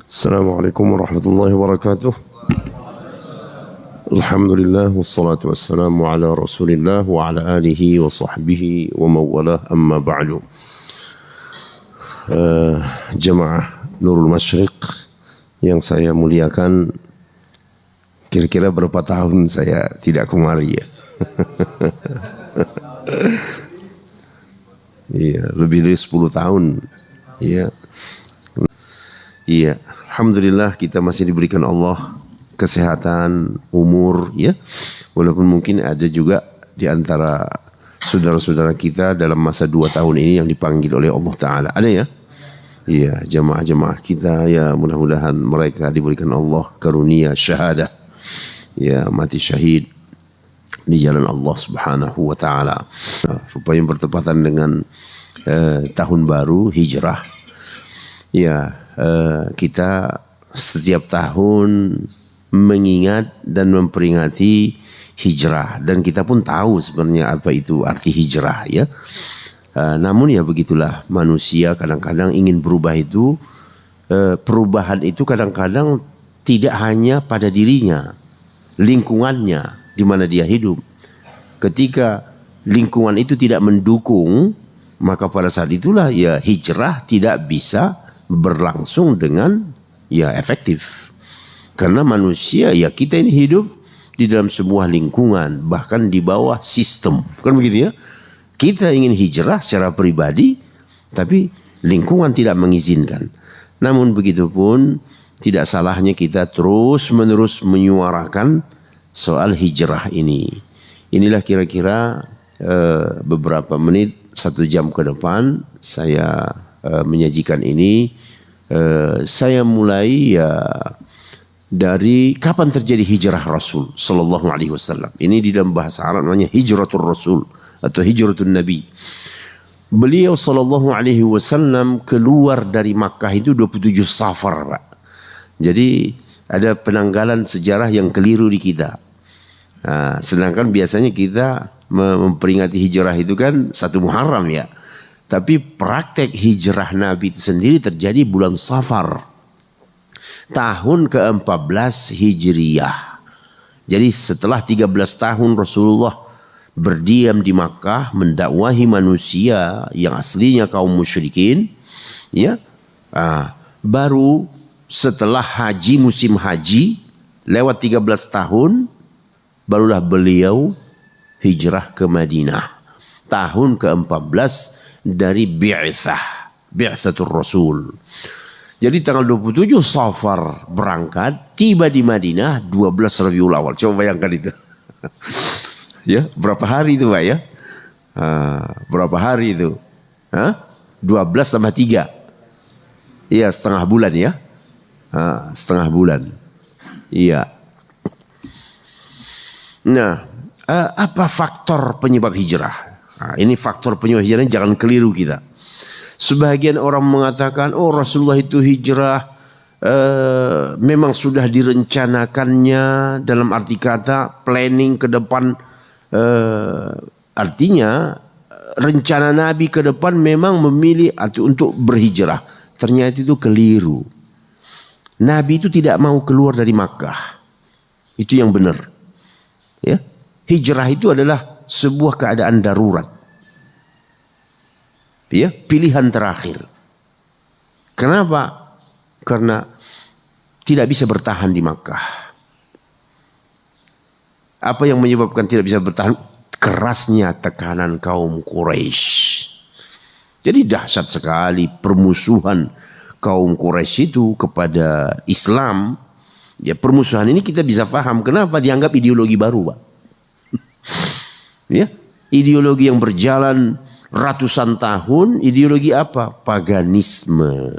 Assalamualaikum warahmatullahi wabarakatuh. Alhamdulillah wassalatu wassalamu ala Rasulillah wa ala alihi wa sahbihi wa mawalah, amma ba'du. Jemaah Nurul Masyriq yang saya muliakan, kira-kira berapa tahun saya tidak kemari ya? Iya, lebih dari 10 tahun. Iya. Iya, alhamdulillah kita masih diberikan Allah kesehatan, umur, ya. Walaupun mungkin ada juga di antara saudara-saudara kita dalam masa 2 tahun ini yang dipanggil oleh Allah Ta'ala. Ada ya? Iya, jamaah-jamaah kita, ya mudah-mudahan mereka diberikan Allah karunia syahadah. Ya, mati syahid di jalan Allah Subhanahu wa Ta'ala. Supaya bertepatan dengan tahun baru hijrah. Ya, kita setiap tahun mengingat dan memperingati hijrah, dan kita pun tahu sebenarnya apa itu arti hijrah ya. Namun ya begitulah manusia, kadang-kadang ingin berubah itu, perubahan itu kadang-kadang tidak hanya pada dirinya, lingkungannya di mana dia hidup. Ketika lingkungan itu tidak mendukung, maka pada saat itulah ya hijrah tidak bisa berlangsung dengan ya efektif. Karena manusia ya, kita ini hidup di dalam sebuah lingkungan, bahkan di bawah sistem, kan begitu ya. Kita ingin hijrah secara pribadi, tapi lingkungan tidak mengizinkan. Namun begitu pun tidak salahnya kita terus menerus menyuarakan soal hijrah ini. Inilah kira-kira beberapa menit, 1 jam ke depan saya menyajikan ini. Saya mulai ya dari kapan terjadi hijrah Rasul Sallallahu Alaihi Wasallam. Ini di dalam bahasa Arab namanya hijratul Rasul atau hijratul Nabi. Beliau Sallallahu Alaihi Wasallam keluar dari Makkah itu 27 Safar, Pak. Jadi ada penanggalan sejarah yang keliru di kita. Sedangkan biasanya kita memperingati hijrah itu kan 1 Muharram ya. Tapi praktek hijrah Nabi itu sendiri terjadi bulan Safar, tahun ke-14 Hijriyah. Jadi setelah 13 tahun Rasulullah berdiam di Makkah mendakwahi manusia yang aslinya kaum musyrikin, ya, baru setelah haji, musim haji lewat 13 tahun, barulah beliau hijrah ke Madinah, tahun ke-14 dari bi'tsatul Rasul. Jadi tanggal 27 Safar berangkat, tiba di Madinah 12 Rabiul Awal. Coba bayangkan itu. Ya, berapa hari itu, Pak ya? Berapa hari itu? 12 tambah 3. Iya, setengah bulan ya. Setengah bulan. Iya. Nah, apa faktor penyebab hijrah? Ini faktor penyebab hijrah, jangan keliru kita. Sebagian orang mengatakan, oh Rasulullah itu hijrah memang sudah direncanakannya, dalam arti kata planning ke depan. Artinya rencana Nabi ke depan memang memilih untuk berhijrah. Ternyata itu keliru. Nabi itu tidak mau keluar dari Makkah. Itu yang benar. Ya, hijrah itu adalah sebuah keadaan darurat. Ya, pilihan terakhir. Kenapa? Karena tidak bisa bertahan di Makkah. Apa yang menyebabkan tidak bisa bertahan? Kerasnya tekanan kaum Quraisy. Jadi dahsyat sekali permusuhan kaum Quraisy itu kepada Islam. Ya, permusuhan ini kita bisa paham kenapa dianggap ideologi baru, Pak. Ya, ideologi yang berjalan ratusan tahun, ideologi apa? Paganisme,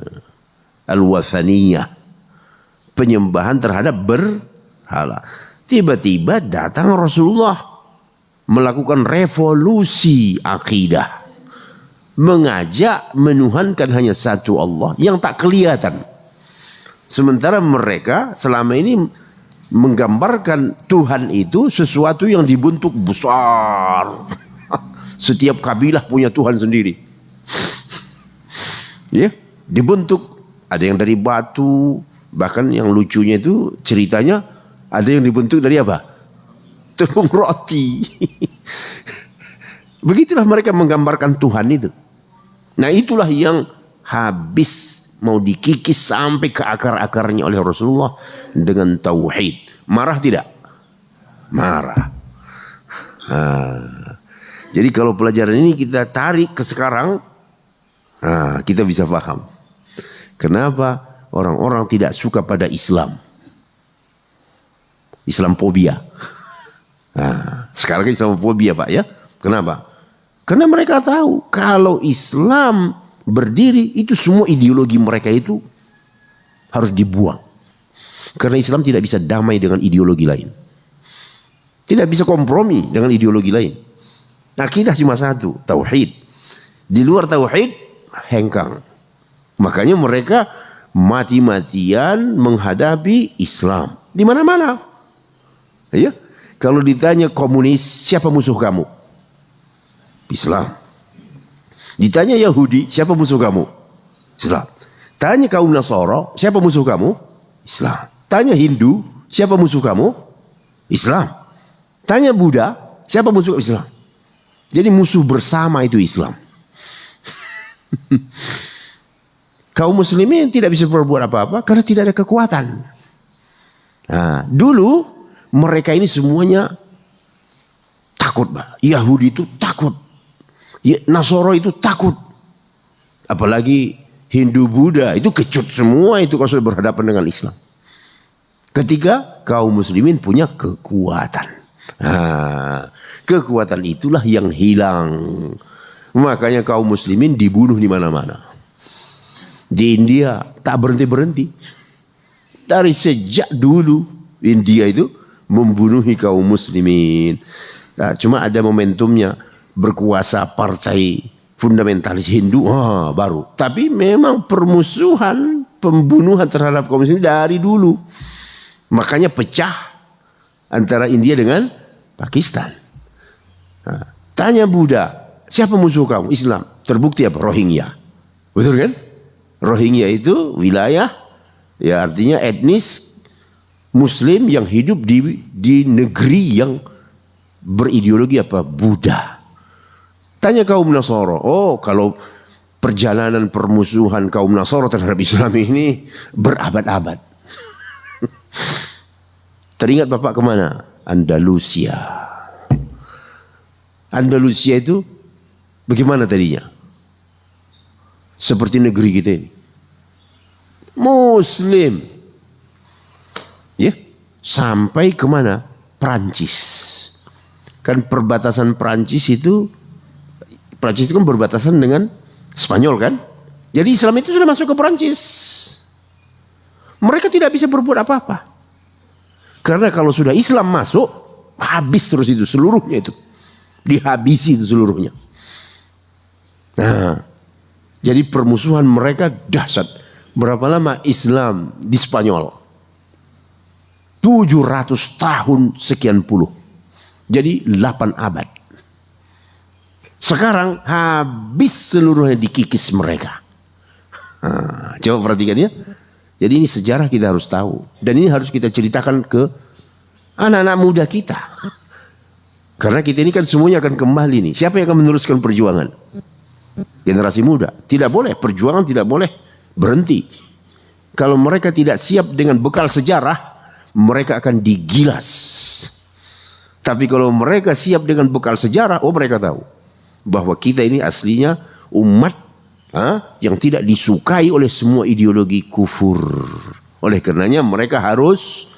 al-wathaniyah, penyembahan terhadap berhala. Tiba-tiba datang Rasulullah melakukan revolusi akidah, mengajak menuhankan hanya satu Allah yang tak kelihatan. Sementara mereka selama ini menggambarkan Tuhan itu sesuatu yang dibentuk besar. Setiap kabilah punya Tuhan sendiri. Ya, dibentuk ada yang dari batu, bahkan yang lucunya itu ceritanya ada yang dibentuk dari apa? Tepung roti. Begitulah mereka menggambarkan Tuhan itu. Nah itulah yang habis mau dikikis sampai ke akar-akarnya oleh Rasulullah dengan tauhid. Marah tidak? Marah. Jadi kalau pelajaran ini kita tarik ke sekarang, kita bisa paham kenapa orang-orang tidak suka pada Islam. Islamfobia. Sekarang Islamfobia Pak ya. Kenapa? Karena mereka tahu kalau Islam berdiri itu semua ideologi mereka itu harus dibuang. Karena Islam tidak bisa damai dengan ideologi lain. Tidak bisa kompromi dengan ideologi lain. Akidah cuma satu, tauhid. Di luar tauhid hengkang. Makanya mereka mati-matian menghadapi Islam di mana-mana. Ya, kalau ditanya komunis, siapa musuh kamu? Islam. Ditanya Yahudi, siapa musuh kamu? Islam. Tanya kaum Nasara, siapa musuh kamu? Islam. Tanya Hindu, siapa musuh kamu? Islam. Tanya Buddha, siapa musuh Islam? Jadi musuh bersama itu Islam. Kaum muslimin tidak bisa berbuat apa-apa karena tidak ada kekuatan. Dulu mereka ini semuanya takut, Pak. Yahudi itu takut. Nasoro itu takut. Apalagi Hindu, Buddha itu kecut semua itu kalau sudah berhadapan dengan Islam. Ketika kaum muslimin punya kekuatan. Kekuatan itulah yang hilang. Makanya kaum muslimin dibunuh di mana-mana. Di India tak berhenti-berhenti. Dari sejak dulu India itu membunuhi kaum muslimin. Cuma ada momentumnya, berkuasa partai fundamentalis Hindu, baru. Tapi memang permusuhan, pembunuhan terhadap kaum muslimin dari dulu. Makanya pecah antara India dengan Pakistan. Tanya Buddha, siapa musuh kamu? Islam. Terbukti apa? Rohingya. Betul kan? Rohingya itu wilayah, ya artinya etnis Muslim yang hidup di negeri yang berideologi apa? Buddha. Tanya kaum Nasara. Kalau perjalanan permusuhan kaum Nasara terhadap Islam ini berabad-abad. Teringat Bapak kemana? Andalusia. Andalusia itu bagaimana tadinya? Seperti negeri kita ini. Muslim. Ya, sampai kemana? Prancis. Kan perbatasan Prancis itu kan berbatasan dengan Spanyol kan? Jadi Islam itu sudah masuk ke Prancis. Mereka tidak bisa berbuat apa-apa. Karena kalau sudah Islam masuk, habis terus itu seluruhnya itu. Dihabisi itu seluruhnya. Jadi permusuhan mereka dahsyat. Berapa lama Islam di Spanyol? 700 tahun sekian puluh. Jadi 8 abad. Sekarang habis seluruhnya dikikis mereka. Coba perhatikan ya. Jadi ini sejarah kita harus tahu. Dan ini harus kita ceritakan ke anak-anak muda kita. Karena kita ini kan semuanya akan kembali nih. Siapa yang akan meneruskan perjuangan? Generasi muda. Tidak boleh, perjuangan tidak boleh berhenti. Kalau mereka tidak siap dengan bekal sejarah, mereka akan digilas. Tapi kalau mereka siap dengan bekal sejarah, mereka tahu bahwa kita ini aslinya umat yang tidak disukai oleh semua ideologi kufur. Oleh karenanya mereka harus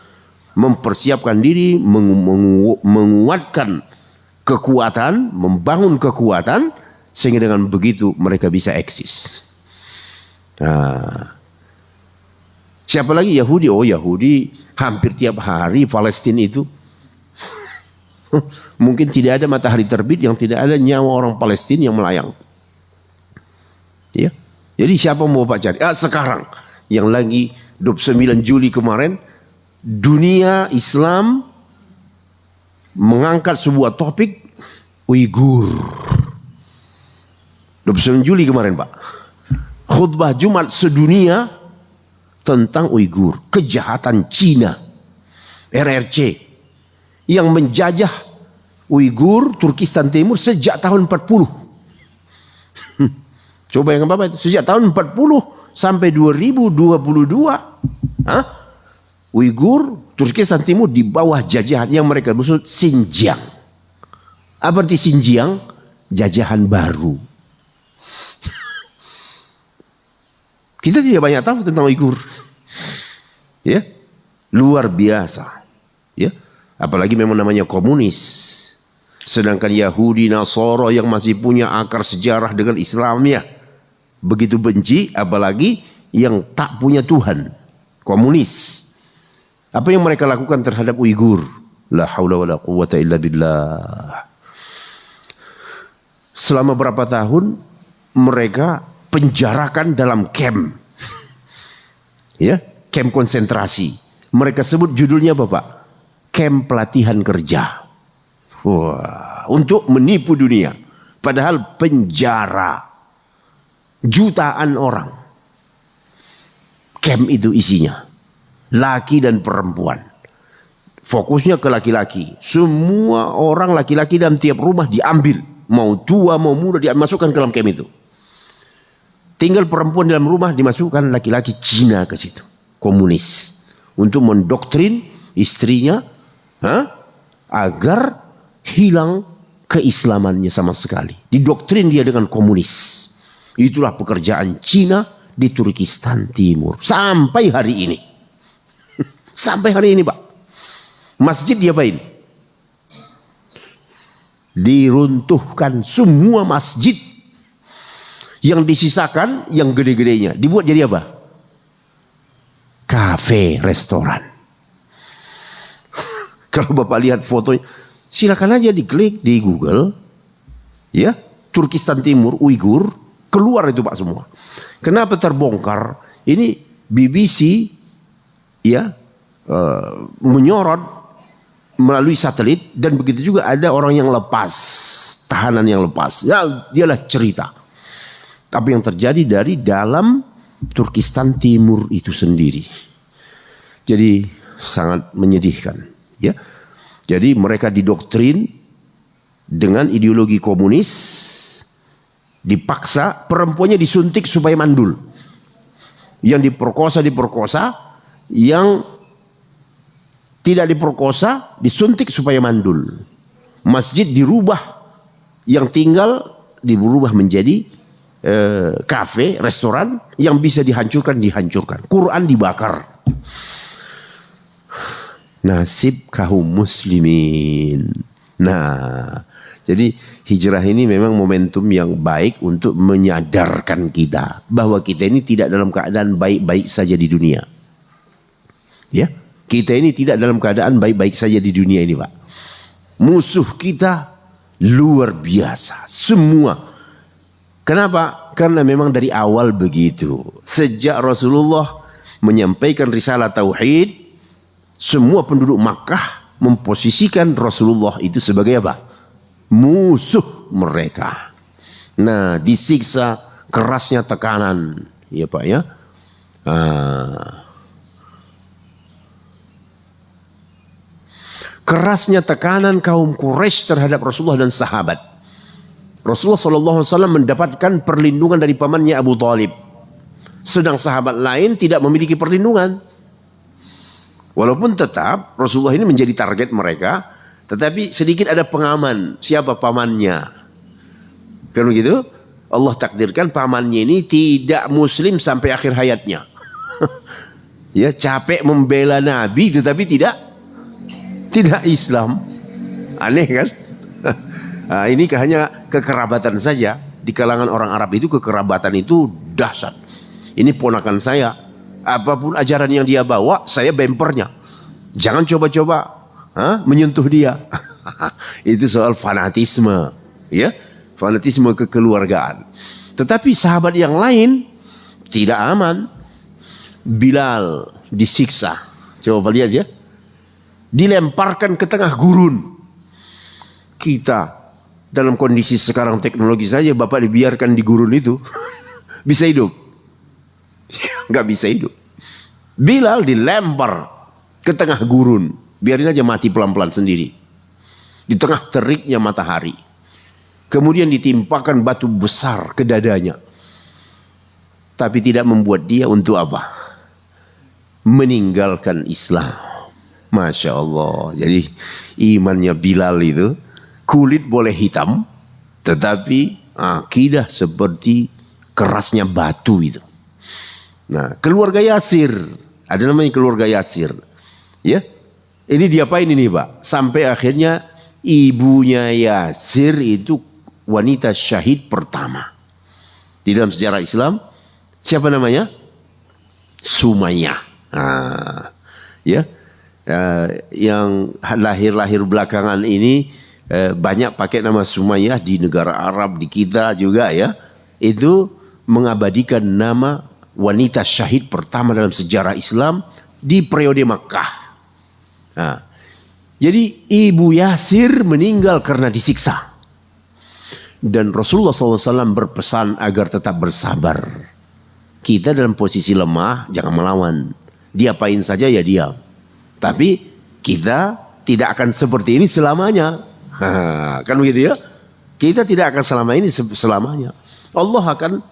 mempersiapkan diri, menguatkan kekuatan, membangun kekuatan, sehingga dengan begitu mereka bisa eksis. Siapa lagi? Yahudi. Yahudi hampir tiap hari Palestina itu. Mungkin tidak ada matahari terbit yang tidak ada nyawa orang Palestina yang melayang. Ya. Jadi siapa mau Pak cari? Sekarang yang lagi 29 Juli kemarin, dunia Islam mengangkat sebuah topik Uighur. 29 Juli kemarin Pak. Khutbah Jumat sedunia tentang Uighur, kejahatan Cina, RRC yang menjajah Uighur, Turkistan Timur sejak tahun 40. Coba yang apa itu? Sejak tahun 40 sampai 2022. Uighur, Turkistan Timur di bawah jajahan yang mereka maksud Xinjiang. Apa arti Xinjiang? Jajahan baru. Kita tidak banyak tahu tentang Uighur. Ya, luar biasa. Ya, apalagi memang namanya komunis. Sedangkan Yahudi, Nasara yang masih punya akar sejarah dengan Islamnya begitu benci, apalagi yang tak punya Tuhan, komunis. Apa yang mereka lakukan terhadap Uighur? La haula wala quwwata illa billah. Selama berapa tahun mereka penjarakan dalam camp. Ya, camp konsentrasi. Mereka sebut judulnya apa, Pak? Camp pelatihan kerja. Wah, untuk menipu dunia. Padahal penjara jutaan orang. Camp itu isinya laki dan perempuan. Fokusnya ke laki-laki. Semua orang laki-laki dalam tiap rumah diambil. Mau tua, mau muda dimasukkan ke dalam camp itu. Tinggal perempuan dalam rumah dimasukkan laki-laki Cina ke situ. Komunis. Untuk mendoktrin istrinya agar hilang keislamannya sama sekali. Didoktrin dia dengan komunis. Itulah pekerjaan Cina di Turkistan Timur. Sampai hari ini. Sampai hari ini, Pak. Masjid diapain? Diruntuhkan semua masjid. Yang disisakan, yang gede-gedenya. Dibuat jadi apa? Kafe, restoran. Kalau Bapak lihat fotonya, silakan aja diklik di Google. Ya, Turkistan Timur, Uighur. Keluar itu Pak semua. Kenapa terbongkar? Ini BBC ya menyorot melalui satelit, dan begitu juga ada orang yang lepas, tahanan yang lepas. Ya, dialah cerita. Tapi yang terjadi dari dalam Turkistan Timur itu sendiri. Jadi sangat menyedihkan. Ya, jadi mereka didoktrin dengan ideologi komunis. Dipaksa, perempuannya disuntik supaya mandul. Yang diperkosa, yang tidak diperkosa disuntik supaya mandul. Masjid dirubah, yang tinggal dirubah menjadi kafe, restoran, yang bisa dihancurkan. Quran dibakar. Nasib kaum muslimin. Nah, jadi hijrah ini memang momentum yang baik untuk menyadarkan kita bahwa kita ini tidak dalam keadaan baik-baik saja di dunia. Ya, kita ini tidak dalam keadaan baik-baik saja di dunia ini, Pak. Musuh kita luar biasa, semua. Kenapa? Karena memang dari awal begitu. Sejak Rasulullah menyampaikan risalah tauhid, semua penduduk Makkah memposisikan Rasulullah itu sebagai apa? Musuh mereka. Nah, disiksa, kerasnya tekanan, ya Pak ya. Kerasnya tekanan kaum Quraisy terhadap Rasulullah dan sahabat. Rasulullah SAW mendapatkan perlindungan dari pamannya Abu Talib, sedang sahabat lain tidak memiliki perlindungan. Walaupun tetap Rasulullah ini menjadi target mereka, tetapi sedikit ada pengaman. Siapa pamannya? Kan begitu? Allah takdirkan pamannya ini tidak muslim sampai akhir hayatnya. Ya, capek membela Nabi tetapi tidak Islam. Aneh kan? Nah, ini hanya kekerabatan saja. Di kalangan orang Arab itu kekerabatan itu dahsyat. Ini ponakan saya, apapun ajaran yang dia bawa, saya bempernya. Jangan coba-coba menyentuh dia. Itu soal fanatisme, ya, fanatisme kekeluargaan. Tetapi sahabat yang lain tidak aman. Bilal disiksa, coba lihat ya, dilemparkan ke tengah gurun. Kita dalam kondisi sekarang teknologi saja, Bapak dibiarkan di gurun itu bisa hidup? Nggak bisa hidup. Bilal dilempar ke tengah gurun. Biarin aja mati pelan-pelan sendiri. Di tengah teriknya matahari. Kemudian ditimpakan batu besar ke dadanya. Tapi tidak membuat dia untuk apa? Meninggalkan Islam. Masya Allah. Jadi imannya Bilal itu, kulit boleh hitam, tetapi akidah seperti kerasnya batu itu. Nah, keluarga Yasir, ada namanya keluarga Yasir. Ya, ini diapain ini Pak? Sampai akhirnya ibunya Yasir itu wanita syahid pertama di dalam sejarah Islam. Siapa namanya? Sumayyah. Ya, yang lahir belakangan ini banyak pakai nama Sumayyah di negara Arab, di kita juga ya. Itu mengabadikan nama wanita syahid pertama dalam sejarah Islam di periode Makkah. Jadi ibu Yasir meninggal karena disiksa. Dan Rasulullah SAW berpesan agar tetap bersabar. Kita dalam posisi lemah, jangan melawan. Diapain saja ya diam. Tapi kita tidak akan seperti ini selamanya. Kan begitu ya? Kita tidak akan selama ini selamanya. Allah akan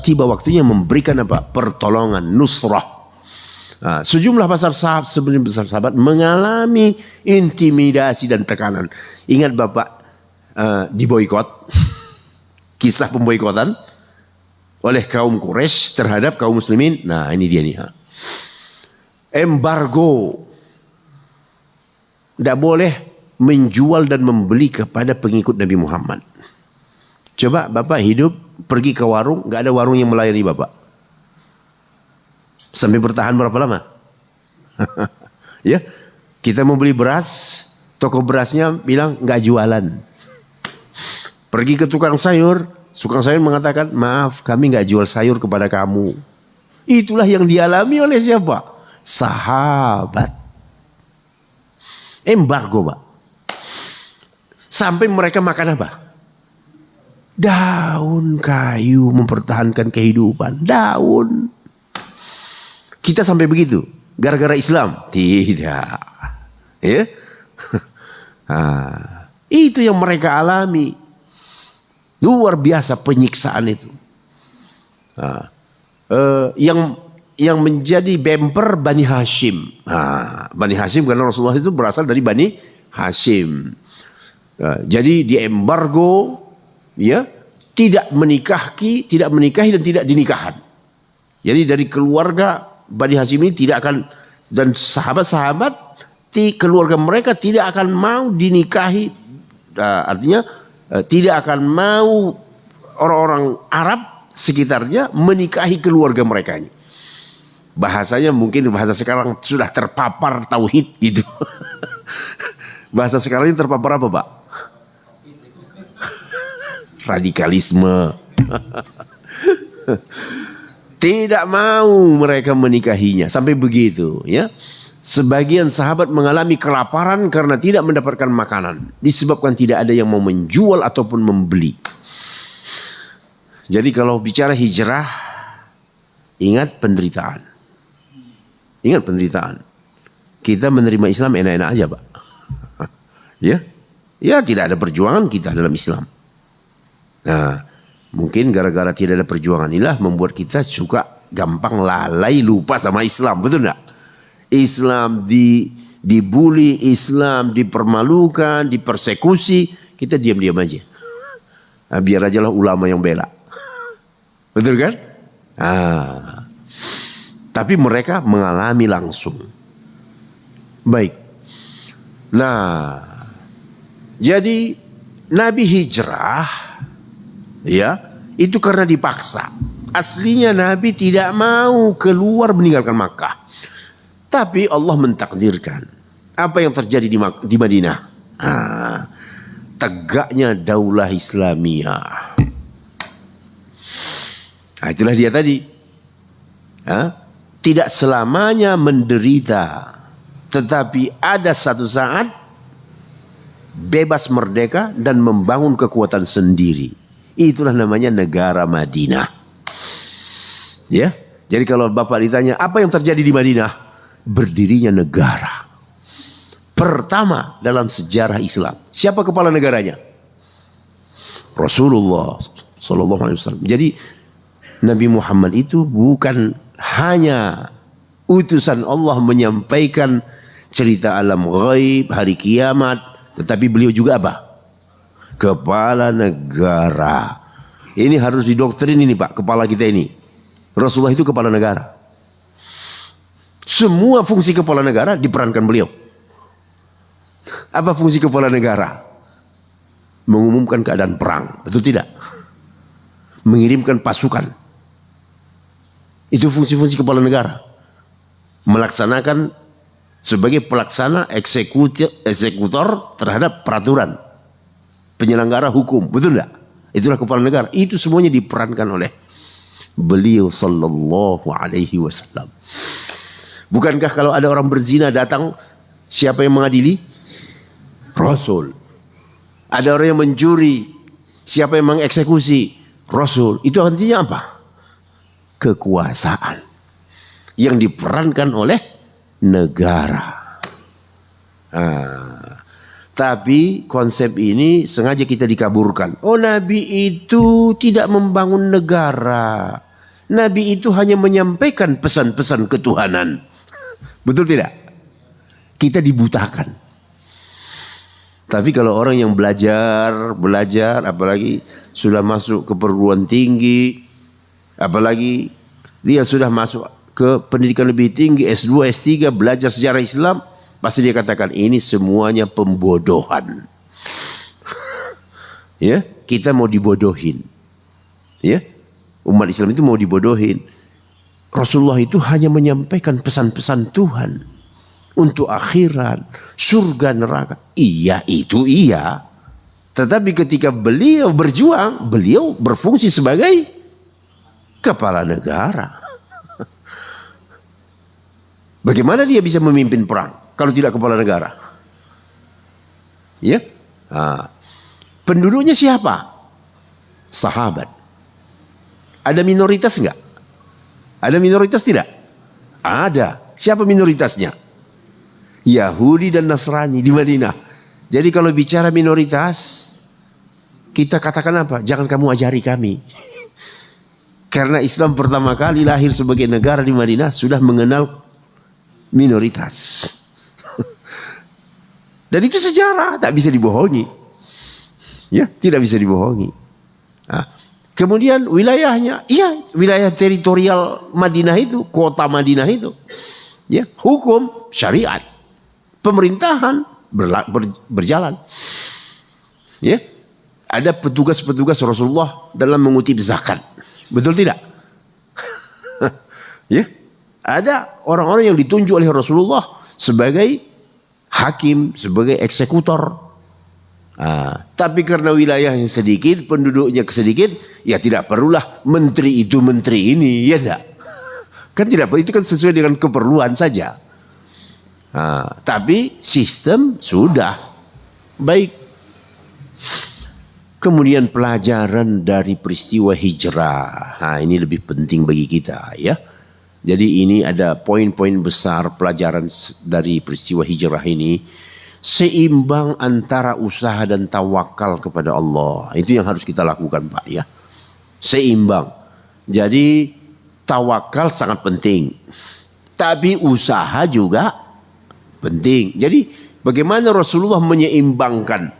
tiba waktunya memberikan apa? Pertolongan, nusrah. Sejumlah besar sahabat mengalami intimidasi dan tekanan. Ingat Bapak diboikot, kisah pemboikotan oleh kaum Quraisy terhadap kaum muslimin. Nah ini dia nih. Embargo. Tidak boleh menjual dan membeli kepada pengikut Nabi Muhammad. Coba Bapak hidup pergi ke warung, nggak ada warung yang melayani Bapak. Sampai bertahan berapa lama? Ya, kita mau beli beras, toko berasnya bilang nggak jualan. Pergi ke tukang sayur mengatakan maaf kami nggak jual sayur kepada kamu. Itulah yang dialami oleh siapa? Sahabat. Embargo Pak. Sampai mereka makan apa? Daun kayu mempertahankan kehidupan. Daun. Kita sampai begitu. Gara-gara Islam? Tidak. Ya? Itu yang mereka alami. Luar biasa penyiksaan itu. Yang menjadi bemper Bani Hashim. Bani Hashim karena Rasulullah itu berasal dari Bani Hashim. Jadi diembargo, ya, tidak menikahi dan tidak dinikahan. Jadi dari keluarga Bani Hashim ini tidak akan, dan sahabat-sahabat keluarga mereka tidak akan mau dinikahi. Artinya tidak akan mau orang-orang Arab sekitarnya menikahi keluarga mereka ini. Bahasanya mungkin bahasa sekarang sudah terpapar tauhid gitu. Bahasa sekarang ini terpapar apa Pak? Radikalisme. Tidak mau mereka menikahinya sampai begitu ya. Sebagian sahabat mengalami kelaparan karena tidak mendapatkan makanan disebabkan tidak ada yang mau menjual ataupun membeli. Jadi kalau bicara hijrah, ingat penderitaan. Ingat penderitaan. Kita menerima Islam enak-enak aja Pak. Ya, ya tidak ada perjuangan kita dalam Islam. Nah, mungkin gara-gara tidak ada perjuangan inilah membuat kita suka gampang lalai, lupa sama Islam, betul enggak? Islam dibully, Islam dipermalukan, dipersekusi, kita diam-diam aja. Biar aja lah ulama yang bela. Betul kan? Tapi mereka mengalami langsung. Baik. Nah, jadi Nabi hijrah, ya, itu karena dipaksa. Aslinya Nabi tidak mau keluar meninggalkan Makkah. Tapi Allah mentakdirkan. Apa yang terjadi di Madinah? Tegaknya daulah Islamiyah. Itulah dia tadi. Tidak selamanya menderita. Tetapi ada satu saat bebas merdeka dan membangun kekuatan sendiri. Itulah namanya negara Madinah. Ya. Jadi kalau Bapak ditanya apa yang terjadi di Madinah, berdirinya negara pertama dalam sejarah Islam. Siapa kepala negaranya? Rasulullah Sallallahu Alaihi Wasallam. Jadi Nabi Muhammad itu bukan hanya utusan Allah menyampaikan cerita alam ghaib, hari kiamat, tetapi beliau juga apa? Kepala negara. Ini harus didoktrin ini Pak, kepala kita ini. Rasulullah itu kepala negara. Semua fungsi kepala negara diperankan beliau. Apa fungsi kepala negara? Mengumumkan keadaan perang, betul tidak? Mengirimkan pasukan. Itu fungsi-fungsi kepala negara. Melaksanakan sebagai pelaksana eksekutor terhadap peraturan. Penyelenggara hukum, betul tidak? Itulah kepala negara. Itu semuanya diperankan oleh beliau Sallallahu Alaihi Wasallam. Bukankah kalau ada orang berzina datang, siapa yang mengadili? Rasul. Ada orang yang mencuri, siapa yang mengeksekusi? Rasul. Itu artinya apa? Kekuasaan yang diperankan oleh negara. Tapi konsep ini sengaja kita dikaburkan. Oh, Nabi itu tidak membangun negara. Nabi itu hanya menyampaikan pesan-pesan ketuhanan. Betul tidak? Kita dibutakan. Tapi kalau orang yang belajar, apalagi sudah masuk ke perguruan tinggi, apalagi dia sudah masuk ke pendidikan lebih tinggi, S2, S3, belajar sejarah Islam, pasti dia katakan ini semuanya pembodohan. Ya, kita mau dibodohin. Ya, umat Islam itu mau dibodohin. Rasulullah itu hanya menyampaikan pesan-pesan Tuhan untuk akhirat, surga, neraka. Iya, itu iya. Tetapi ketika beliau berjuang, beliau berfungsi sebagai kepala negara. Bagaimana dia bisa memimpin perang kalau tidak kepala negara? Ya, penduduknya siapa? Sahabat. Ada minoritas enggak? Ada minoritas tidak? Ada. Siapa minoritasnya? Yahudi dan Nasrani di Madinah. Jadi kalau bicara minoritas, kita katakan apa? Jangan kamu ajari kami. Karena Islam pertama kali lahir sebagai negara di Madinah sudah mengenal minoritas. Dan itu sejarah, tak bisa dibohongi. Ya, tidak bisa dibohongi. Kemudian wilayahnya, iya, wilayah teritorial Madinah itu, kota Madinah itu, ya, hukum syariat, pemerintahan berjalan. Ya, ada petugas-petugas Rasulullah dalam mengutip zakat, betul tidak? Ya, ada orang-orang yang ditunjuk oleh Rasulullah sebagai hakim, sebagai eksekutor. Tapi karena wilayahnya sedikit, penduduknya sedikit, ya tidak perlulah menteri itu menteri ini, ya tidak? Kan tidak, itu kan sesuai dengan keperluan saja. Tapi sistem sudah baik. Kemudian pelajaran dari peristiwa hijrah, ini lebih penting bagi kita, ya. Jadi ini ada poin-poin besar pelajaran dari peristiwa hijrah ini. Seimbang antara usaha dan tawakal kepada Allah. Itu yang harus kita lakukan Pak, ya. Seimbang. Jadi tawakal sangat penting. Tapi usaha juga penting. Jadi bagaimana Rasulullah menyeimbangkan,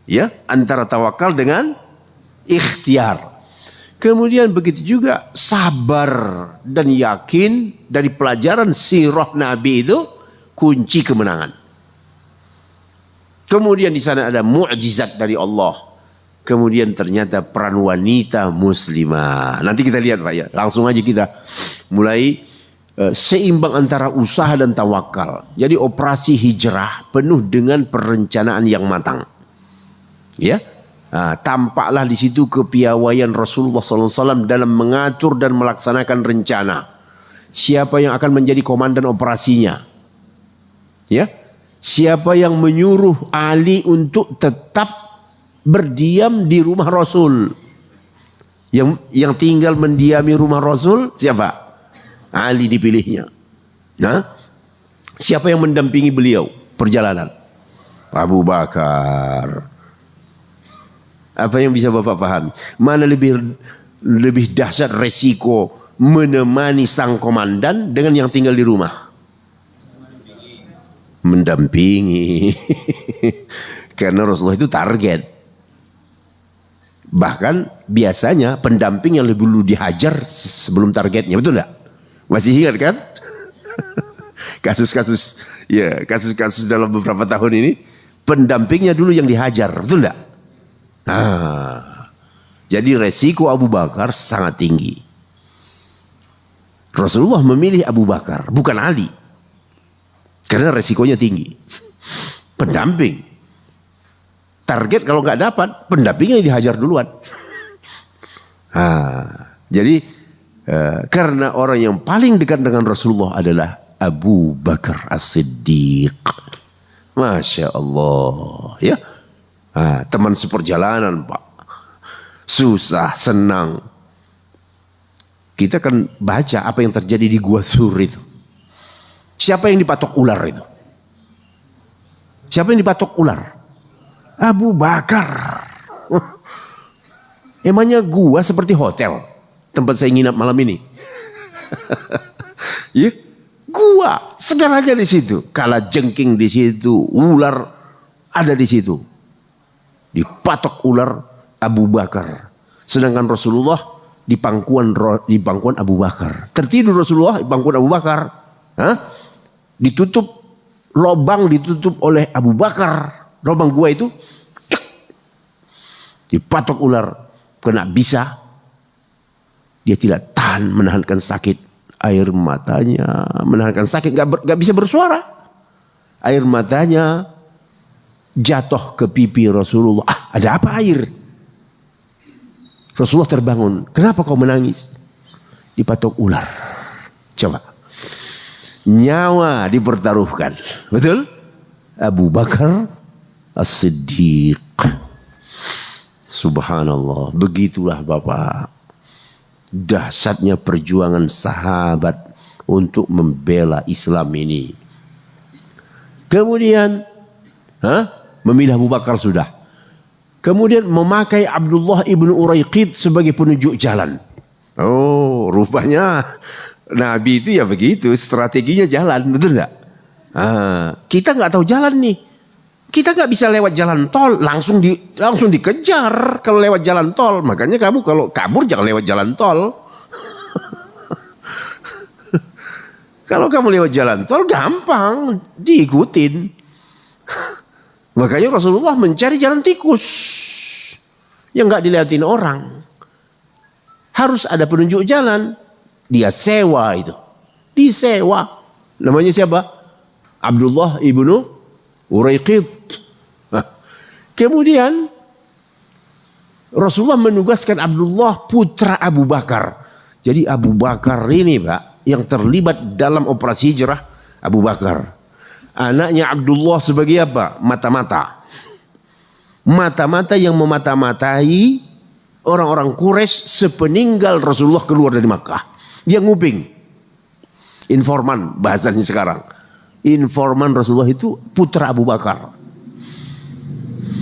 ya, antara tawakal dengan ikhtiar. Kemudian begitu juga sabar dan yakin. Dari pelajaran sirah Nabi itu kunci kemenangan. Kemudian di sana ada mukjizat dari Allah. Kemudian ternyata peran wanita muslimah. Nanti kita lihat Pak, ya. Langsung aja kita mulai seimbang antara usaha dan tawakal. Jadi operasi hijrah penuh dengan perencanaan yang matang. Ya, tampaklah di situ kepiawaian Rasulullah SAW dalam mengatur dan melaksanakan rencana. Siapa yang akan menjadi komandan operasinya? Ya. Siapa yang menyuruh Ali untuk tetap berdiam di rumah Rasul? Yang tinggal mendiami rumah Rasul siapa? Ali dipilihnya. Nah, siapa yang mendampingi beliau perjalanan? Abu Bakar. Apa yang bisa Bapak pahami? Mana lebih dahsyat resiko menemani sang komandan dengan yang tinggal di rumah? Mendampingi. Karena Rasulullah itu target. Bahkan biasanya pendamping yang lebih dulu dihajar sebelum targetnya, betul enggak? Masih ingat kan? Kasus-kasus dalam beberapa tahun ini pendampingnya dulu yang dihajar, betul enggak? Jadi resiko Abu Bakar sangat tinggi. Rasulullah memilih Abu Bakar, bukan Ali. Karena resikonya tinggi. Pendamping. Target kalau nggak dapat, pendampingnya dihajar duluan. Jadi karena orang yang paling dekat dengan Rasulullah adalah Abu Bakar As-Siddiq. Masya Allah. Ya. Teman seperjalanan, Pak. Susah, senang. Kita kan baca apa yang terjadi di Gua Thur itu. Siapa yang dipatok ular itu? Siapa yang dipatok ular? Abu Bakar. Emangnya gua seperti hotel tempat saya nginap malam ini? Ya, gua segalanya di situ. Kalajengking di situ, ular ada di situ. Dipatok ular Abu Bakar. Sedangkan Rasulullah di pangkuan Abu Bakar. Tertidur Rasulullah di pangkuan Abu Bakar. Ditutup lubang, ditutup oleh Abu Bakar. Lubang gua itu dipatok ular, kena bisa. Dia tidak tahan menahankan sakit. Air matanya menahankan sakit, gak bisa bersuara. Air matanya jatuh ke pipi Rasulullah. Ada apa air? Rasulullah terbangun. Kenapa kau menangis? Dipatok ular. Coba. Nyawa dipertaruhkan. Betul? Abu Bakar As-Siddiq. Subhanallah. Begitulah Bapak. Dahsyatnya perjuangan sahabat untuk membela Islam ini. Kemudian memilih Abu Bakar sudah. Kemudian memakai Abdullah ibnu Uraiqid sebagai penunjuk jalan. Oh, rupanya Nabi itu ya begitu, strateginya jalan, betul enggak? Kita nggak tahu jalan nih. Kita nggak bisa lewat jalan tol, langsung dikejar kalau lewat jalan tol. Makanya kamu kalau kabur jangan lewat jalan tol. Kalau kamu lewat jalan tol gampang diikutin. Makanya Rasulullah mencari jalan tikus yang nggak dilihatin orang. Harus ada penunjuk jalan. Dia sewa itu. Disewa. Namanya siapa? Abdullah ibnu Uraiqid. Kemudian Rasulullah menugaskan Abdullah putra Abu Bakar. Jadi Abu Bakar ini Pak yang terlibat dalam operasi hijrah, Abu Bakar. Anaknya Abdullah sebagai apa? Mata-mata. Mata-mata yang memata-matai orang-orang Quraisy sepeninggal Rasulullah keluar dari Makkah. Dia nguping. Informan bahasanya sekarang. Informan Rasulullah itu putra Abu Bakar.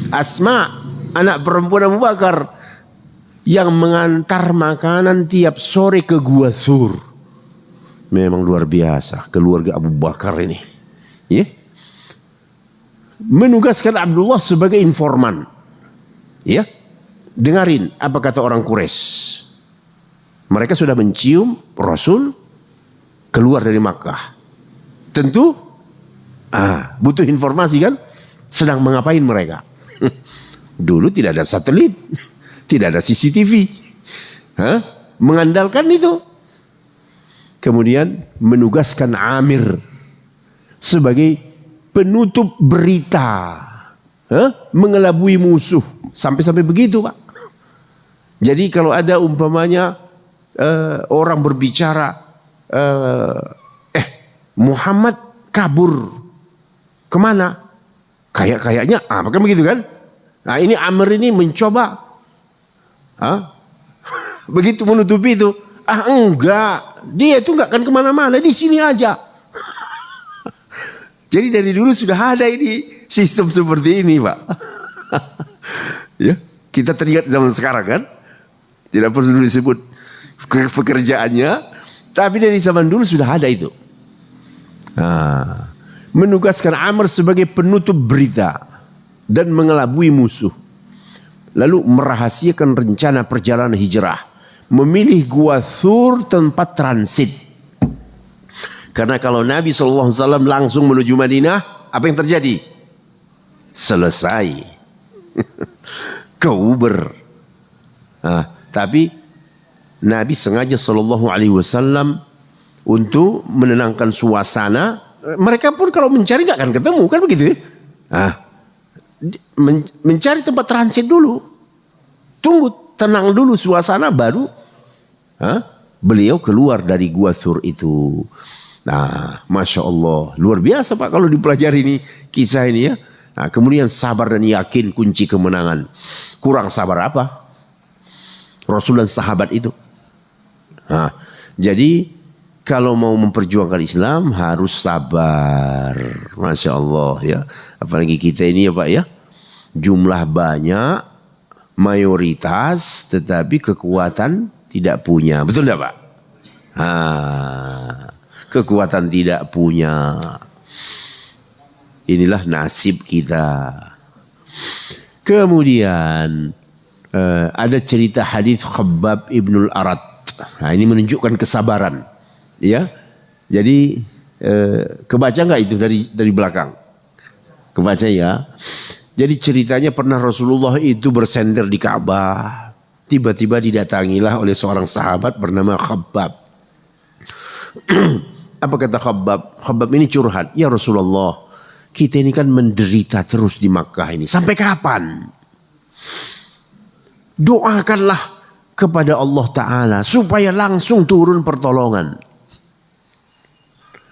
Asma, anak perempuan Abu Bakar, yang mengantar makanan tiap sore ke Gua Thur. Memang luar biasa keluarga Abu Bakar ini. Ya. Menugaskan Abdullah sebagai informan. Ya. Dengarin apa kata orang Quraisy. Mereka sudah mencium Rasul keluar dari Makkah. Tentu butuh informasi kan? Sedang mengapain mereka? Dulu tidak ada satelit, tidak ada CCTV. Mengandalkan itu. Kemudian menugaskan Amir sebagai penutup berita, mengelabui musuh. Sampai-sampai begitu Pak. Jadi kalau ada umpamanya orang berbicara, Muhammad kabur kemana? Kayaknya, kan begitu kan? Nah ini Amr ini mencoba, begitu menutupi itu, enggak, dia itu nggak akan kemana-mana, di sini aja. Jadi dari dulu sudah ada ini sistem seperti ini, Pak. Ya, kita teringat zaman sekarang kan, tidak perlu disebut pekerjaannya, tapi dari zaman dulu sudah ada itu. Nah, menugaskan Amr sebagai penutup berita dan mengelabui musuh, lalu merahasiakan rencana perjalanan hijrah, memilih Gua Thur tempat transit. Karena kalau Nabi SAW langsung menuju Madinah, apa yang terjadi? Selesai. Ke Uber. Nah, tapi Nabi sengaja SAW untuk menenangkan suasana. Mereka pun kalau mencari nggak akan ketemu, kan begitu? Nah, mencari tempat transit dulu. Tunggu, tenang dulu suasana, baru beliau keluar dari Gua Thur itu. Nah, Masya Allah, luar biasa Pak kalau dipelajari ini, kisah ini ya. Nah, kemudian sabar dan yakin kunci kemenangan. Kurang sabar apa? Rasul dan sahabat itu. Nah, jadi kalau mau memperjuangkan Islam harus sabar. Masya Allah ya. Apalagi kita ini ya Pak ya. Jumlah banyak, mayoritas, tetapi kekuatan tidak punya. Betul tidak Pak? Kekuatan tidak punya. Inilah nasib kita. Kemudian ada cerita hadis Khabbab ibnul Arat. Nah, ini menunjukkan kesabaran. Ya, jadi kebaca nggak itu dari belakang? Kebaca ya. Jadi ceritanya pernah Rasulullah itu bersender di Ka'bah. Tiba-tiba didatangilah oleh seorang sahabat bernama Khabbab. Apa kata Khabbab? Khabbab ini curhat. Ya Rasulullah, kita ini kan menderita terus di Makkah ini. Sampai kapan? Doakanlah kepada Allah Ta'ala supaya langsung turun pertolongan.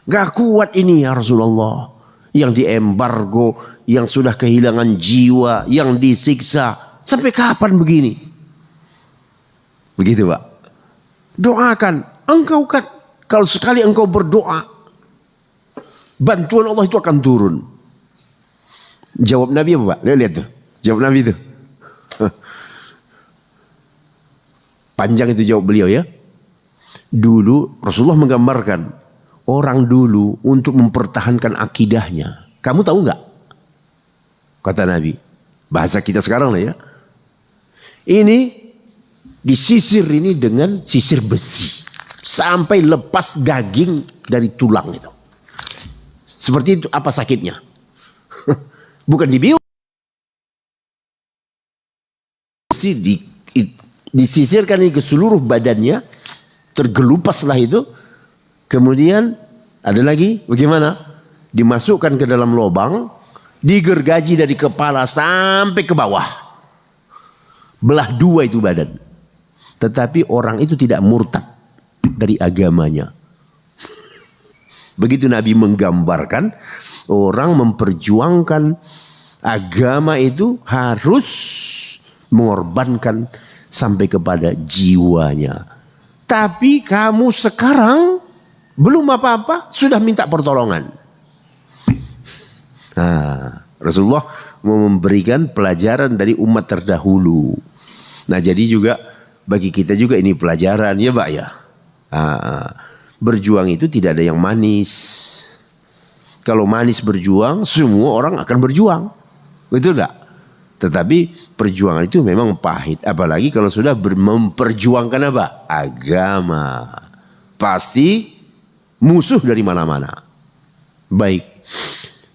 Gak kuat ini ya Rasulullah. Yang diembargo, yang sudah kehilangan jiwa, yang disiksa. Sampai kapan begini? Begitu Pak. Doakan. Engkau kan, kalau sekali engkau berdoa, bantuan Allah itu akan turun. Jawab Nabi apa Pak? Lihat tuh. Jawab Nabi itu. Panjang itu jawab beliau ya. Dulu Rasulullah menggambarkan orang dulu untuk mempertahankan akidahnya. Kamu tahu nggak? Kata Nabi. Bahasa kita sekarang lah ya. Ini disisir ini dengan sisir besi. Sampai lepas daging dari tulang itu. Seperti itu apa sakitnya? Bukan dibius. Disisirkan ini ke seluruh badannya. Tergelupaslah itu. Kemudian ada lagi bagaimana? Dimasukkan ke dalam lubang. Digergaji dari kepala sampai ke bawah. Belah dua itu badan. Tetapi orang itu tidak murtad dari agamanya. Begitu Nabi menggambarkan orang memperjuangkan agama itu harus mengorbankan sampai kepada jiwanya. Tapi kamu sekarang belum apa-apa sudah minta pertolongan. Nah, Rasulullah memberikan pelajaran dari umat terdahulu. Nah, jadi juga bagi kita juga ini pelajaran ya Pak ya. Berjuang itu tidak ada yang manis. Kalau manis berjuang, semua orang akan berjuang. Betul enggak? Tetapi perjuangan itu memang pahit. Apalagi kalau sudah memperjuangkan apa? Agama. Pasti musuh dari mana-mana. Baik.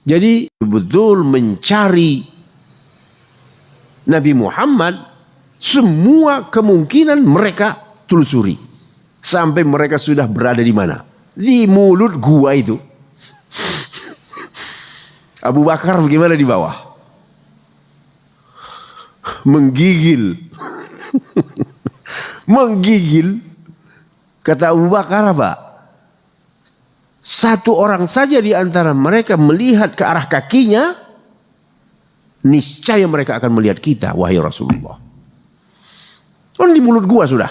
Jadi betul mencari Nabi Muhammad, semua kemungkinan mereka telusuri. Sampai mereka sudah berada di mana? Di mulut gua itu. Abu Bakar bagaimana di bawah? Menggigil. Menggigil. Kata Abu Bakar apa? Satu orang saja di antara mereka melihat ke arah kakinya, niscaya mereka akan melihat kita, wahai Rasulullah. Di mulut gua sudah.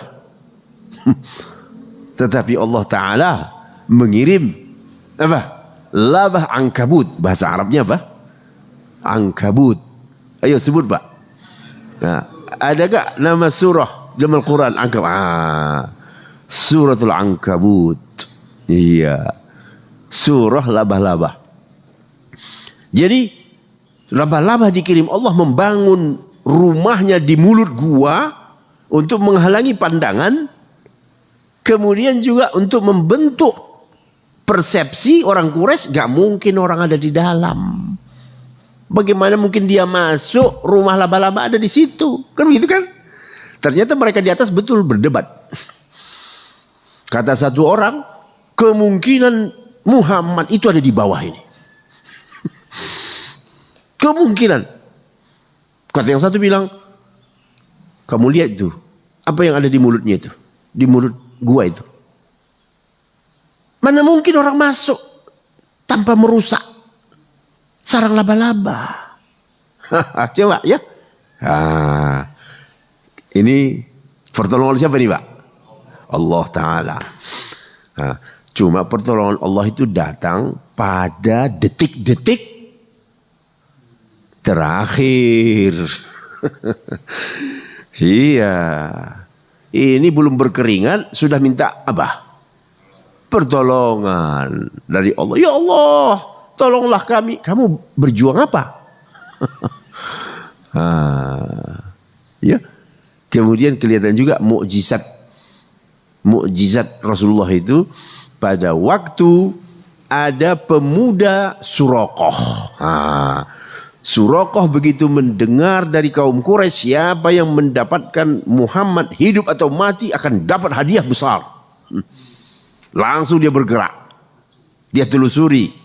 Tetapi Allah Ta'ala mengirim apa? Labah angkabut. Bahasa Arabnya apa? Angkabut. Ayo sebut Pak. Nah, ada gak nama surah dalam Al-Quran? Suratul Ankabut. Iya. Surah labah-labah. Jadi labah-labah dikirim Allah membangun rumahnya di mulut gua untuk menghalangi pandangan. Kemudian juga untuk membentuk persepsi orang Quraisy, gak mungkin orang ada di dalam. Bagaimana mungkin dia masuk, rumah laba-laba ada di situ? Kan begitu kan? Ternyata mereka di atas betul berdebat. Kata satu orang, kemungkinan Muhammad itu ada di bawah ini. Kemungkinan. Kata yang satu bilang, kamu lihat itu, apa yang ada di mulutnya itu? Di mulut gua itu. Mana mungkin orang masuk tanpa merusak sarang laba-laba. Coba ya. Ini pertolongan siapa nih Pak? Allah Ta'ala. Cuma pertolongan Allah itu datang pada detik-detik terakhir. Iya. Ini belum berkeringat sudah minta apa? Pertolongan dari Allah. Ya Allah, tolonglah kami. Kamu berjuang apa? Ya. Kemudian kelihatan juga mukjizat Rasulullah itu pada waktu ada pemuda Suraqah. Suraqah begitu mendengar dari kaum Quraisy siapa yang mendapatkan Muhammad hidup atau mati akan dapat hadiah besar. Langsung dia bergerak. Dia telusuri.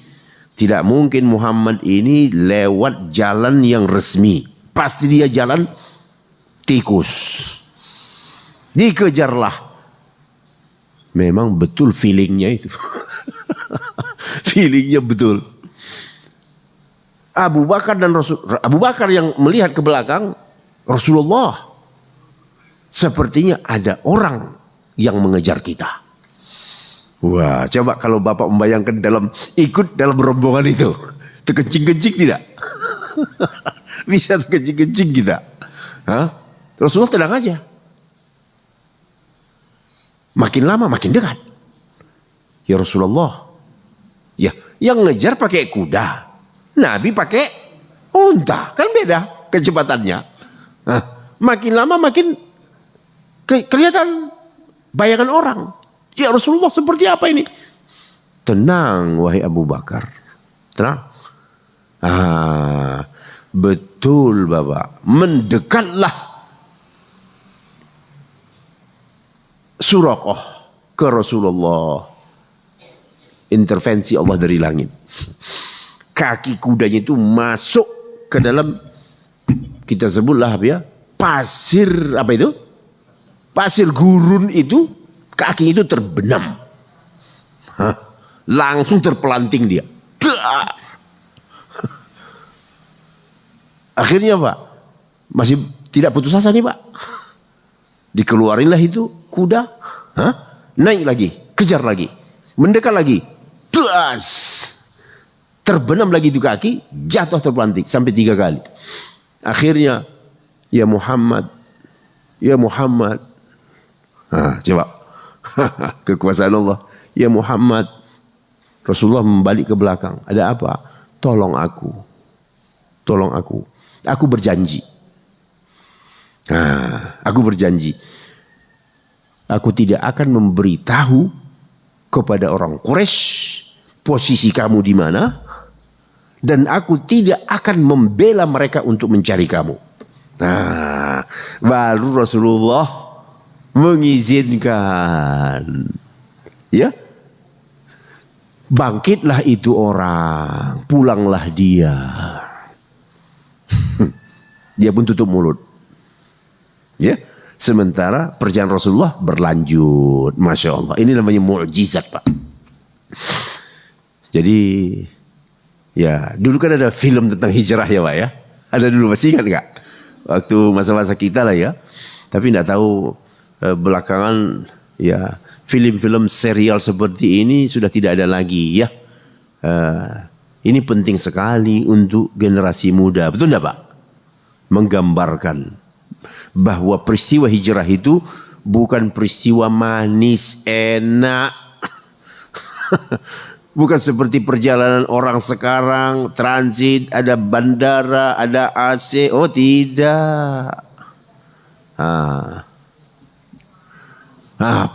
Tidak mungkin Muhammad ini lewat jalan yang resmi. Pasti dia jalan tikus. Dikejarlah. Memang betul feelingnya itu. Feelingnya betul. Abu Bakar yang melihat ke belakang Rasulullah. Sepertinya ada orang yang mengejar kita. Wah, coba kalau Bapak membayangkan ikut dalam rombongan itu. Terkencing-kencing tidak? Bisa terkencing-kencing tidak? Rasulullah tenang aja. Makin lama makin dekat. Ya Rasulullah. Ya, yang ngejar pakai kuda. Nabi pakai unta. Kan beda kecepatannya. Makin lama makin kelihatan bayangan orang. Ya Rasulullah seperti apa ini? Tenang wahai Abu Bakar. Tenang. Betul Bapak. Mendekatlah Suraqah ke Rasulullah. Intervensi Allah dari langit. Kaki kudanya itu masuk ke dalam, kita sebutlah ya, pasir apa itu? Pasir gurun itu. Kaki itu terbenam. Langsung terpelanting dia. Akhirnya Pak, masih tidak putus asa nih Pak. Dikeluarinlah itu kuda. Naik lagi, kejar lagi. Mendekat lagi. Terbenam lagi itu kaki, jatuh terpelanting sampai 3 kali. Akhirnya, ya Muhammad. Ya Muhammad. Coba. Kekuasaan Allah. Ya Muhammad. Rasulullah membalik ke belakang. Ada apa? Tolong aku. Tolong aku. Aku berjanji. Aku berjanji. Aku tidak akan memberitahu kepada orang Quraisy posisi kamu di mana. Dan aku tidak akan membela mereka untuk mencari kamu. Baru Rasulullah mengizinkan, ya, bangkitlah itu orang, pulanglah dia. Dia pun tutup mulut, ya. Sementara perjalanan Rasulullah berlanjut, masya Allah. Ini namanya mukjizat Pak. Jadi, ya, dulu kan ada film tentang hijrah ya Pak ya. Ada dulu, masih ingat nggak? Waktu masa-masa kita lah ya. Tapi nggak tahu. Belakangan ya film-film serial seperti ini sudah tidak ada lagi ya. Ini penting sekali untuk generasi muda, betul tidak Pak? Menggambarkan bahwa peristiwa hijrah itu bukan peristiwa manis, enak. Bukan seperti perjalanan orang sekarang, transit, ada bandara, ada AC. Oh tidak.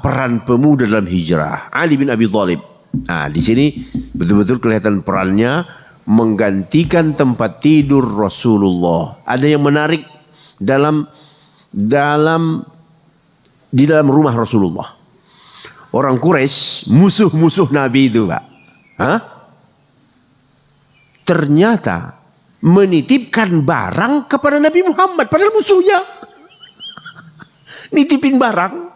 Peran pemuda dalam hijrah. Ali bin Abi Thalib. Di sini betul-betul kelihatan perannya menggantikan tempat tidur Rasulullah. Ada yang menarik di dalam rumah Rasulullah. Orang Quraisy, musuh-musuh Nabi itu, Pak. Ternyata menitipkan barang kepada Nabi Muhammad, padahal musuhnya. Nitipin barang.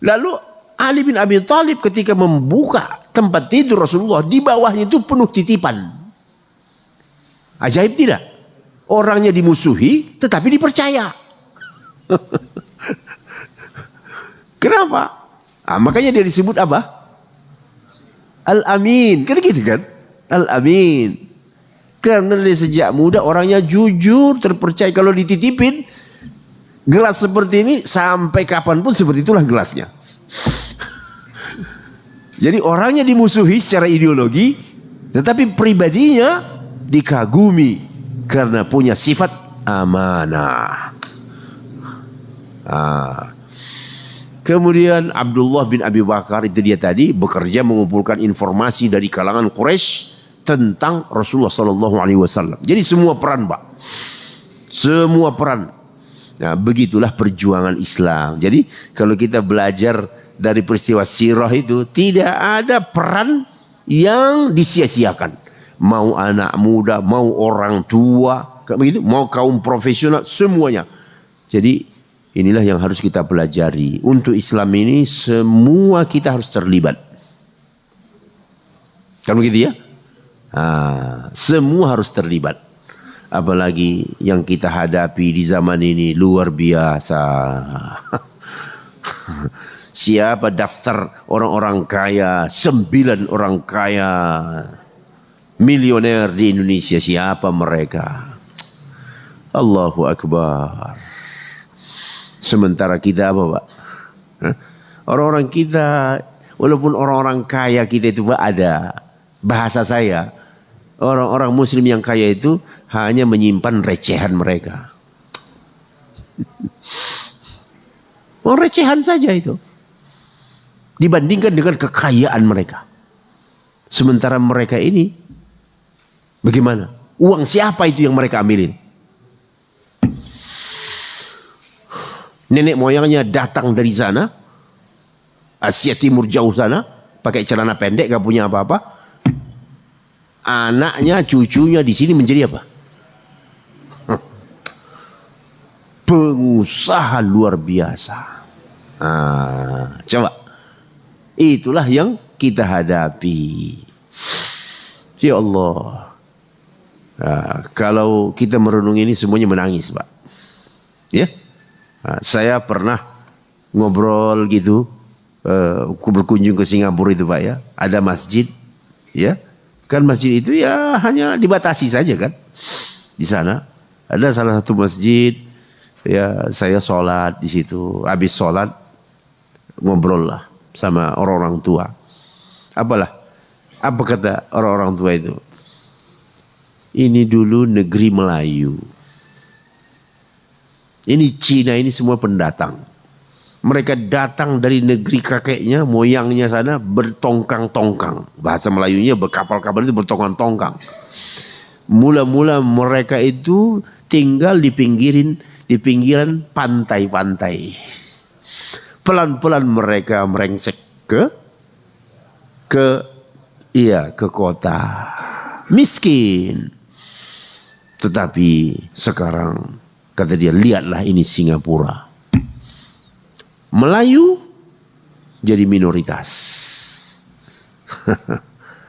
Lalu Ali bin Abi Thalib ketika membuka tempat tidur Rasulullah, di bawahnya itu penuh titipan. Ajaib tidak? Orangnya dimusuhi tetapi dipercaya. Kenapa? Makanya dia disebut apa? Al-Amin. Kan gitu kan? Al-Amin. Karena dari sejak muda orangnya jujur, terpercaya. Kalau dititipin gelas seperti ini, sampai kapanpun seperti itulah gelasnya. Jadi orangnya dimusuhi secara ideologi, tetapi pribadinya dikagumi karena punya sifat amanah. Kemudian Abdullah bin Abi Bakar, itu dia tadi, bekerja mengumpulkan informasi dari kalangan Quraisy tentang Rasulullah SAW. Jadi semua peran, Pak. Semua peran. Nah, begitulah perjuangan Islam. Jadi kalau kita belajar dari peristiwa sirah itu, tidak ada peran yang disia-siakan. Mau anak muda, mau orang tua, begitu, mau kaum profesional, semuanya. Jadi inilah yang harus kita pelajari. Untuk Islam ini semua kita harus terlibat. Kan begitu ya? Semua harus terlibat. Apalagi yang kita hadapi di zaman ini luar biasa. Siapa daftar orang-orang kaya, 9 orang kaya milioner di Indonesia, siapa mereka? Allahu Akbar. Sementara kita apa, Pak? Orang-orang kita, walaupun orang-orang kaya kita itu, Pak, ada bahasa saya, orang-orang muslim yang kaya itu hanya menyimpan recehan mereka. Recehan saja itu dibandingkan dengan kekayaan mereka. Sementara mereka ini bagaimana? Uang siapa itu yang mereka ambilin? Nenek moyangnya datang dari sana, Asia Timur jauh sana, pakai celana pendek, gak punya apa-apa. Anaknya, cucunya di sini menjadi apa? Pengusaha luar biasa. Coba, itulah yang kita hadapi. Ya Allah, kalau kita merenung ini semuanya menangis, Pak. Ya. Saya pernah ngobrol gitu, berkunjung ke Singapura itu, Pak, ya. Ada masjid, ya. Kan masjid itu ya hanya dibatasi saja kan. Di sana ada salah satu masjid, ya saya sholat di situ. Habis sholat ngobrol lah sama orang-orang tua. Apa kata orang-orang tua itu? Ini dulu negeri Melayu. Ini Cina, ini semua pendatang. Mereka datang dari negeri kakeknya, moyangnya sana bertongkang-tongkang. Bahasa Melayunya berkapal-kapal itu bertongkang-tongkang. Mula-mula mereka itu tinggal di pinggiran pantai-pantai. Pelan-pelan mereka merengsek ke kota. Miskin. Tetapi sekarang kata dia, lihatlah ini Singapura. Melayu jadi minoritas.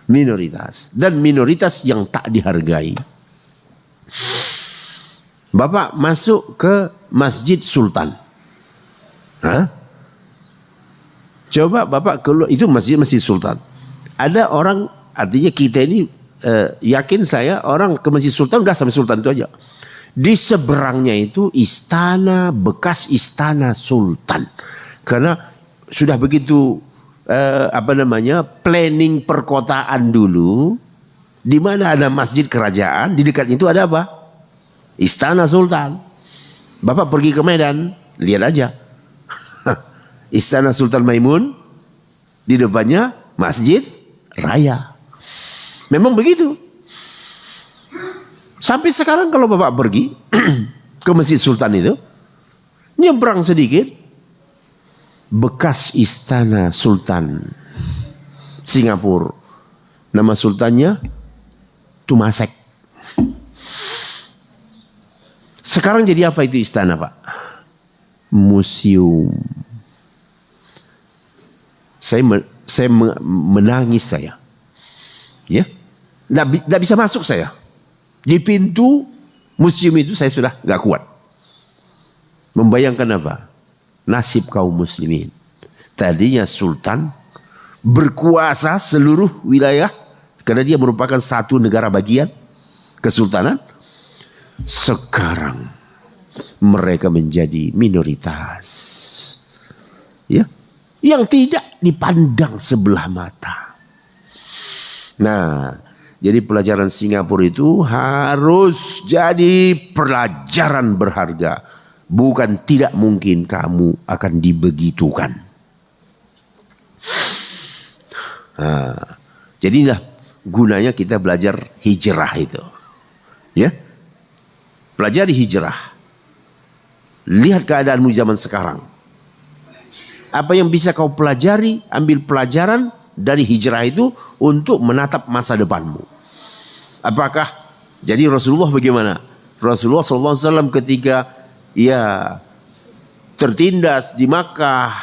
Minoritas. Dan minoritas yang tak dihargai. Bapak masuk ke Masjid Sultan. Coba Bapak keluar, itu masjid Sultan. Ada orang, artinya kita ini yakin saya orang ke Masjid Sultan udah sampai Sultan itu aja. Di seberangnya itu istana, bekas istana Sultan. Karena sudah begitu planning perkotaan dulu, di mana ada masjid kerajaan, di dekat itu ada apa? Istana Sultan. Bapak pergi ke Medan, lihat aja. Istana Sultan Maimun, di depannya Masjid Raya. Memang begitu. Sampai sekarang kalau Bapak pergi ke Masjid Sultan itu, nyebrang sedikit, bekas istana Sultan Singapura. Nama sultannya Tumasek. Sekarang jadi apa itu istana, Pak? Museum. Saya menangis saya. Ya. Nggak bisa masuk saya. Di pintu museum itu saya sudah nggak kuat. Membayangkan apa? Nasib kaum muslimin. Tadinya sultan berkuasa seluruh wilayah karena dia merupakan satu negara bagian kesultanan. Sekarang mereka menjadi minoritas, ya, yang tidak dipandang sebelah mata. Nah, jadi pelajaran Singapura itu harus jadi pelajaran berharga. Bukan tidak mungkin kamu akan dibegitukan. Nah, jadilah gunanya kita belajar hijrah itu, ya. Pelajari hijrah. Lihat keadaanmu zaman sekarang. Apa yang bisa kau pelajari, ambil pelajaran dari hijrah itu untuk menatap masa depanmu. Apakah jadi Rasulullah bagaimana? Rasulullah SAW ketika tertindas di Makkah,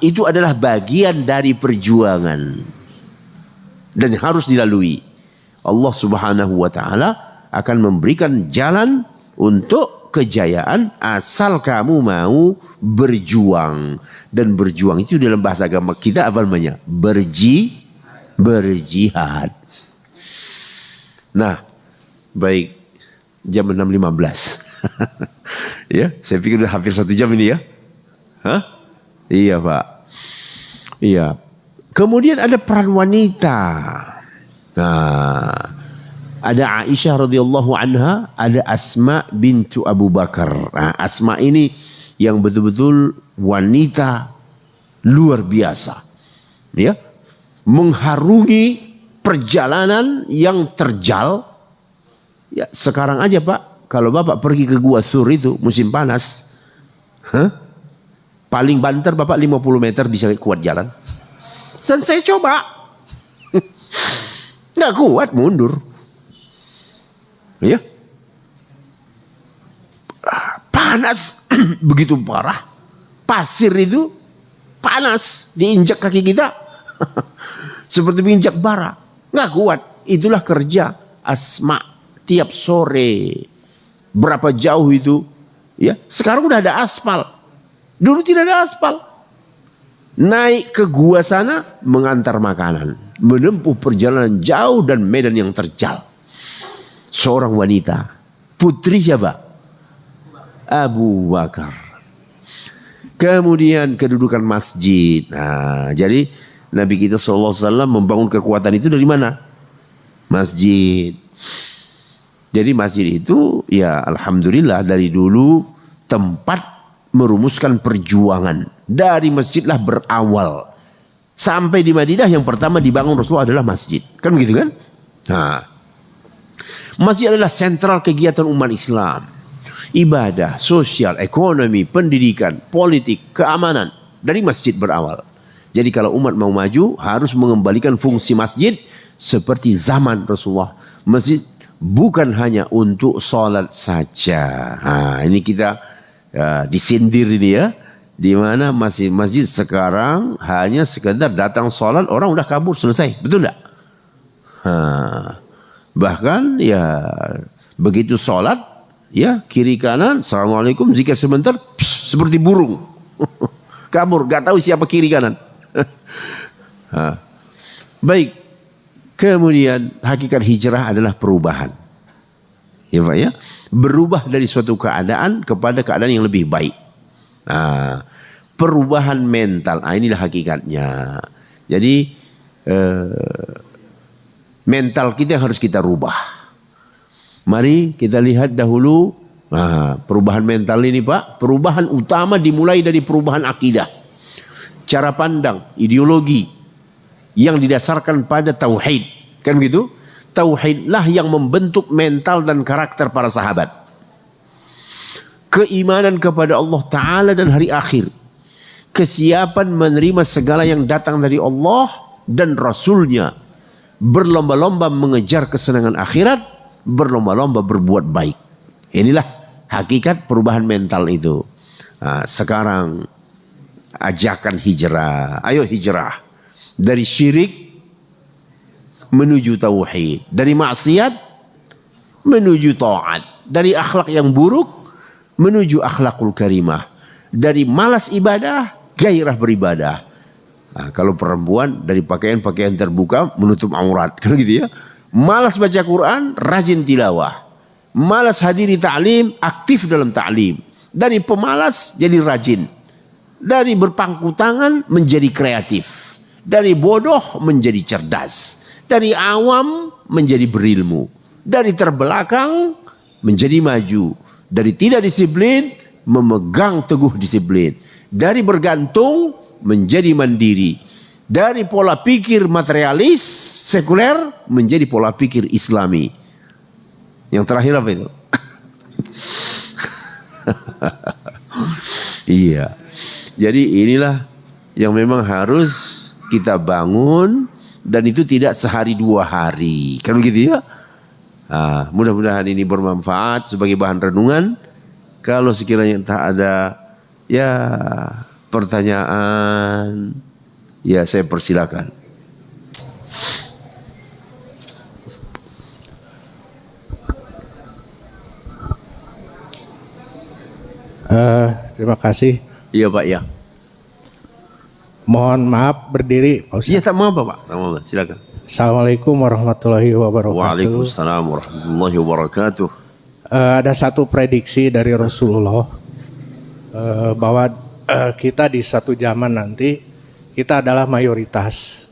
itu adalah bagian dari perjuangan dan harus dilalui. Allah Subhanahu wa taala akan memberikan jalan untuk kejayaan asal kamu mau berjuang. Dan berjuang itu dalam bahasa agama kita apa namanya? Berjihad. Nah, baik, jam 6.15. Ya, saya pikir udah hampir 1 jam ini ya. Iya, Pak. Iya. Kemudian ada peran wanita. Nah, ada Aisyah radhiyallahu anha, ada Asma bintu Abu Bakar. Nah, Asma ini yang betul-betul wanita luar biasa, ya, mengharungi perjalanan yang terjal. Ya, sekarang aja Pak, kalau Bapak pergi ke Gua Sur itu musim panas, paling banter Bapak 50 meter bisa kuat jalan. Dan saya coba, nggak kuat, mundur. Ya, panas begitu parah, pasir itu panas, diinjak kaki kita seperti menginjak bara, nggak kuat. Itulah kerja Asma tiap sore. Berapa jauh itu? Ya, sekarang udah ada aspal. Dulu tidak ada aspal. Naik ke gua sana mengantar makanan, menempuh perjalanan jauh dan medan yang terjal. Seorang wanita, putri siapa? Abu Bakar. Kemudian kedudukan masjid. Nah, jadi Nabi kita SAW membangun kekuatan itu dari mana? Masjid. Jadi masjid itu ya alhamdulillah dari dulu tempat merumuskan perjuangan. Dari masjidlah berawal. Sampai di Madinah yang pertama dibangun Rasulullah adalah masjid. Kan begitu kan? Nah, masjid adalah sentral kegiatan umat Islam. Ibadah, sosial, ekonomi, pendidikan, politik, keamanan. Dari masjid berawal. Jadi kalau umat mau maju harus mengembalikan fungsi masjid seperti zaman Rasulullah. Masjid bukan hanya untuk sholat saja. Nah, ini kita disindir ini ya. Di mana masjid sekarang hanya sekedar datang sholat, orang udah kabur, selesai. Betul enggak? Bahkan ya begitu sholat, ya kiri kanan, assalamualaikum, zikir sebentar, seperti burung. kabur, gak tahu siapa kiri kanan. Baik, kemudian hakikat hijrah adalah perubahan. Ya Pak ya, berubah dari suatu keadaan kepada keadaan yang lebih baik. Perubahan mental, inilah hakikatnya. Jadi mental kita harus kita rubah. Mari kita lihat dahulu perubahan mental ini Pak. Perubahan utama dimulai dari perubahan akidah, cara pandang, ideologi yang didasarkan pada tauhid, kan begitu? Tauhidlah yang membentuk mental dan karakter para sahabat. Keimanan kepada Allah Ta'ala dan hari akhir, kesiapan menerima segala yang datang dari Allah dan Rasulnya, berlomba-lomba mengejar kesenangan akhirat, berlomba-lomba berbuat baik. Inilah hakikat perubahan mental itu. Sekarang ajakan hijrah, ayo hijrah dari syirik menuju tauhid, dari maksiat menuju taat, dari akhlak yang buruk menuju akhlakul karimah, dari malas ibadah gairah beribadah. Kalau perempuan dari pakaian-pakaian terbuka menutup aurat, kan gitu ya. Malas baca Quran, rajin tilawah. Malas hadiri ta'lim, aktif dalam ta'lim. Dari pemalas jadi rajin. Dari berpangku tangan menjadi kreatif. Dari bodoh menjadi cerdas. Dari awam menjadi berilmu. Dari terbelakang menjadi maju. Dari tidak disiplin memegang teguh disiplin. Dari bergantung menjadi mandiri. Dari pola pikir materialis sekuler menjadi pola pikir islami. Yang terakhir apa itu? Iya. Jadi inilah yang memang harus kita bangun, dan itu tidak sehari dua hari, kan begitu ya. Mudah-mudahan ini bermanfaat sebagai bahan renungan. Kalau sekiranya tak ada ya pertanyaan, ya saya persilakan. Terima kasih. Iya Pak ya. Mohon maaf berdiri Pak Ustaz. Iya tak mau Pak. Tak mau, silakan. Assalamualaikum warahmatullahi wabarakatuh. Waalaikumsalam warahmatullahi wabarakatuh. Ada satu prediksi dari Rasulullah bahwa kita di satu zaman nanti kita adalah mayoritas,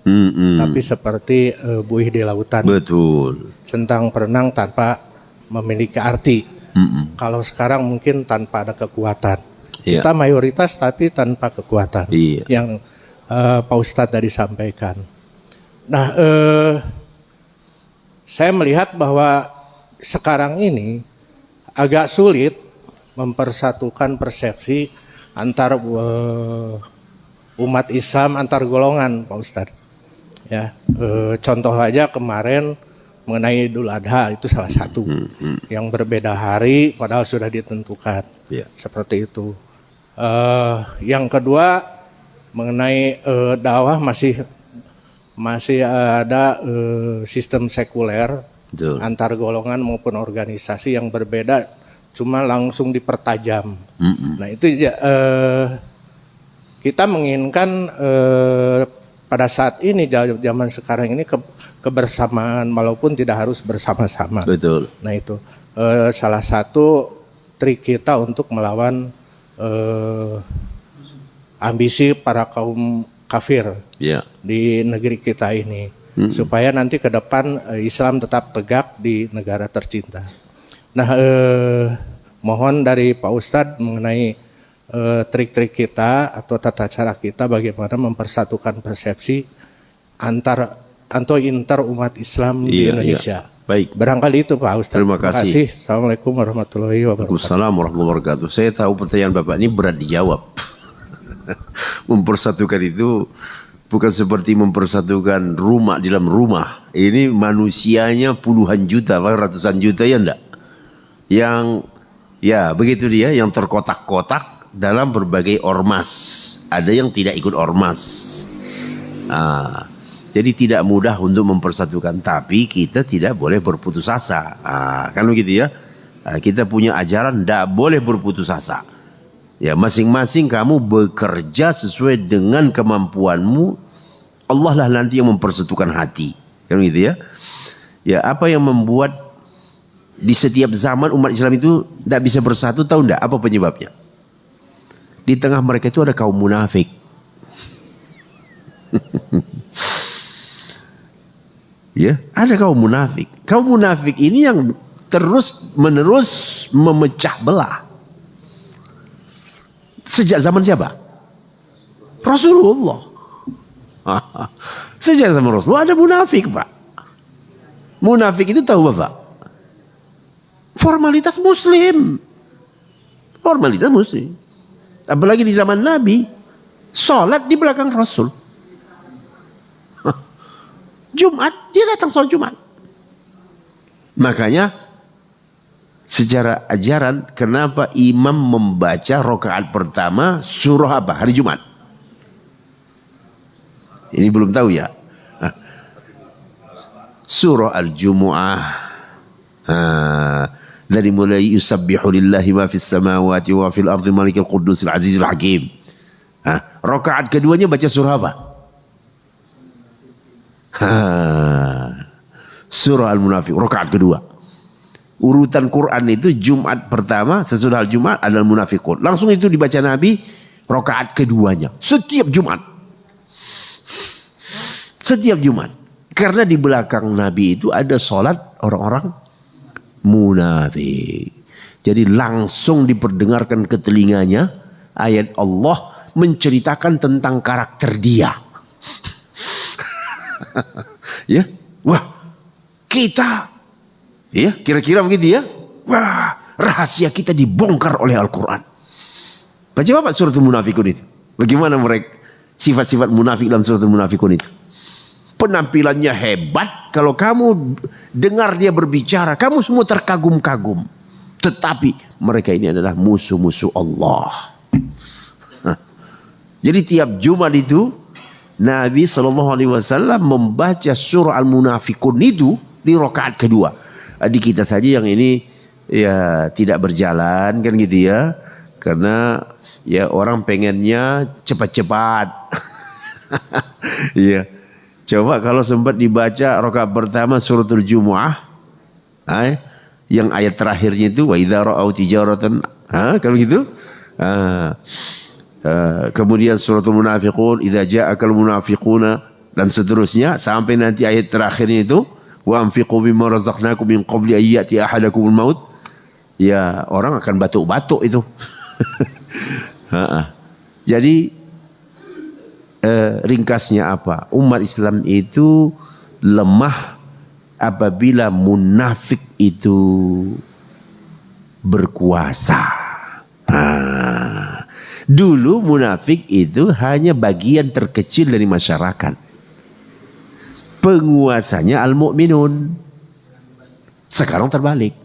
tapi seperti buih di lautan. Betul. Centang perenang tanpa memiliki arti. Kalau sekarang mungkin tanpa ada kekuatan. Kita mayoritas tapi tanpa kekuatan. Yang Pak Ustadz tadi sampaikan. Nah, saya melihat bahwa sekarang ini agak sulit mempersatukan persepsi antar umat Islam, antar golongan, Pak Ustadz. Ya, contoh aja kemarin mengenai Idul Adha, itu salah satu yang berbeda hari padahal sudah ditentukan. Seperti itu. Yang kedua mengenai dakwah masih ada sistem sekuler. Betul. Antar golongan maupun organisasi yang berbeda, cuma langsung dipertajam. Nah itu kita menginginkan pada saat ini, zaman sekarang ini kebersamaan, walaupun tidak harus bersama-sama. Betul. Nah itu salah satu trik kita untuk melawan ambisi para kaum kafir di negeri kita ini, supaya nanti ke depan Islam tetap tegak di negara tercinta. Nah, mohon dari Pak Ustadz mengenai trik-trik kita atau tata cara kita bagaimana mempersatukan persepsi antar inter umat Islam di Indonesia. Baik. Barangkali itu Pak Ustadz. Terima kasih. Assalamualaikum warahmatullahi wabarakatuh. Waalaikumsalam warahmatullahi wabarakatuh. Saya tahu pertanyaan Bapak ini berat dijawab. Mempersatukan itu bukan seperti mempersatukan rumah di dalam rumah. Ini manusianya puluhan juta, ratusan juta ya enggak? Yang ya begitu dia, yang terkotak-kotak dalam berbagai ormas. Ada yang tidak ikut ormas. Jadi tidak mudah untuk mempersatukan, tapi kita tidak boleh berputus asa. Kan begitu ya. Kita punya ajaran tidak boleh berputus asa. Ya, masing-masing kamu bekerja sesuai dengan kemampuanmu. Allah lah nanti yang mempersatukan hati. Kan gitu ya. Ya, apa yang membuat di setiap zaman umat Islam itu tidak bisa bersatu, tahu enggak apa penyebabnya? Di tengah mereka itu ada kaum munafik. Ya, ada kaum munafik. Kaum munafik ini yang terus menerus memecah belah. Sejak zaman siapa? Rasulullah. Sejak zaman Rasulullah ada munafik, Pak. Munafik itu tahu Bapak? Formalitas muslim. Formalitas muslim. Apalagi di zaman Nabi, sholat di belakang Rasul. Jumat, dia datang sholat Jumat. Makanya secara ajaran, kenapa imam membaca rakaat pertama surah apa? Hari Jumat. Ini belum tahu ya. Surah Al-Jumu'ah. Dari mulai yusabbihu lillahi ma fis samawati wa fil ardi malikil qudusil azizil hakim. Rakaat keduanya baca surah apa? Surah Al-Munafiq, rakaat kedua. Urutan Quran itu Jumat pertama, sesudah Jumat adalah Munafiqun. Langsung itu dibaca Nabi rakaat keduanya. Setiap Jumat. Setiap Jumat. Karena di belakang Nabi itu ada sholat orang-orang munafik. Jadi langsung diperdengarkan ke telinganya ayat Allah menceritakan tentang karakter dia. Ya, wah, kita, ya, kira-kira begitu ya. Wah, rahasia kita dibongkar oleh Al-Quran. Baca Bapak suratul Munafikun itu. Bagaimana mereka sifat-sifat munafik dalam suratul Munafikun itu? Penampilannya hebat. Kalau kamu dengar dia berbicara, kamu semua terkagum-kagum. Tetapi mereka ini adalah musuh-musuh Allah. Jadi tiap Jumat itu Nabi SAW membaca surah Al-Munafikun itu di rakaat kedua. Di kita saja yang ini ya tidak berjalan kan gitu ya. Karena ya orang pengennya cepat-cepat. Iya. Coba kalau sempat dibaca rakaat pertama suratul Jumu'ah, yang ayat terakhirnya itu wa idza ra'au tijaratan, kalau gitu. Kemudian suratul Munafiqun, idza ja'akal munafiquna, dan seterusnya sampai nanti ayat terakhirnya itu wa anfiqu mimma razaqnakum min qabli an ya'ti ahadakumul maut. Ya, orang akan batuk-batuk itu. Jadi ringkasnya apa? Umat Islam itu lemah apabila munafik itu berkuasa. Dulu munafik itu hanya bagian terkecil dari masyarakat. Penguasanya al-mu'minun. Sekarang terbalik.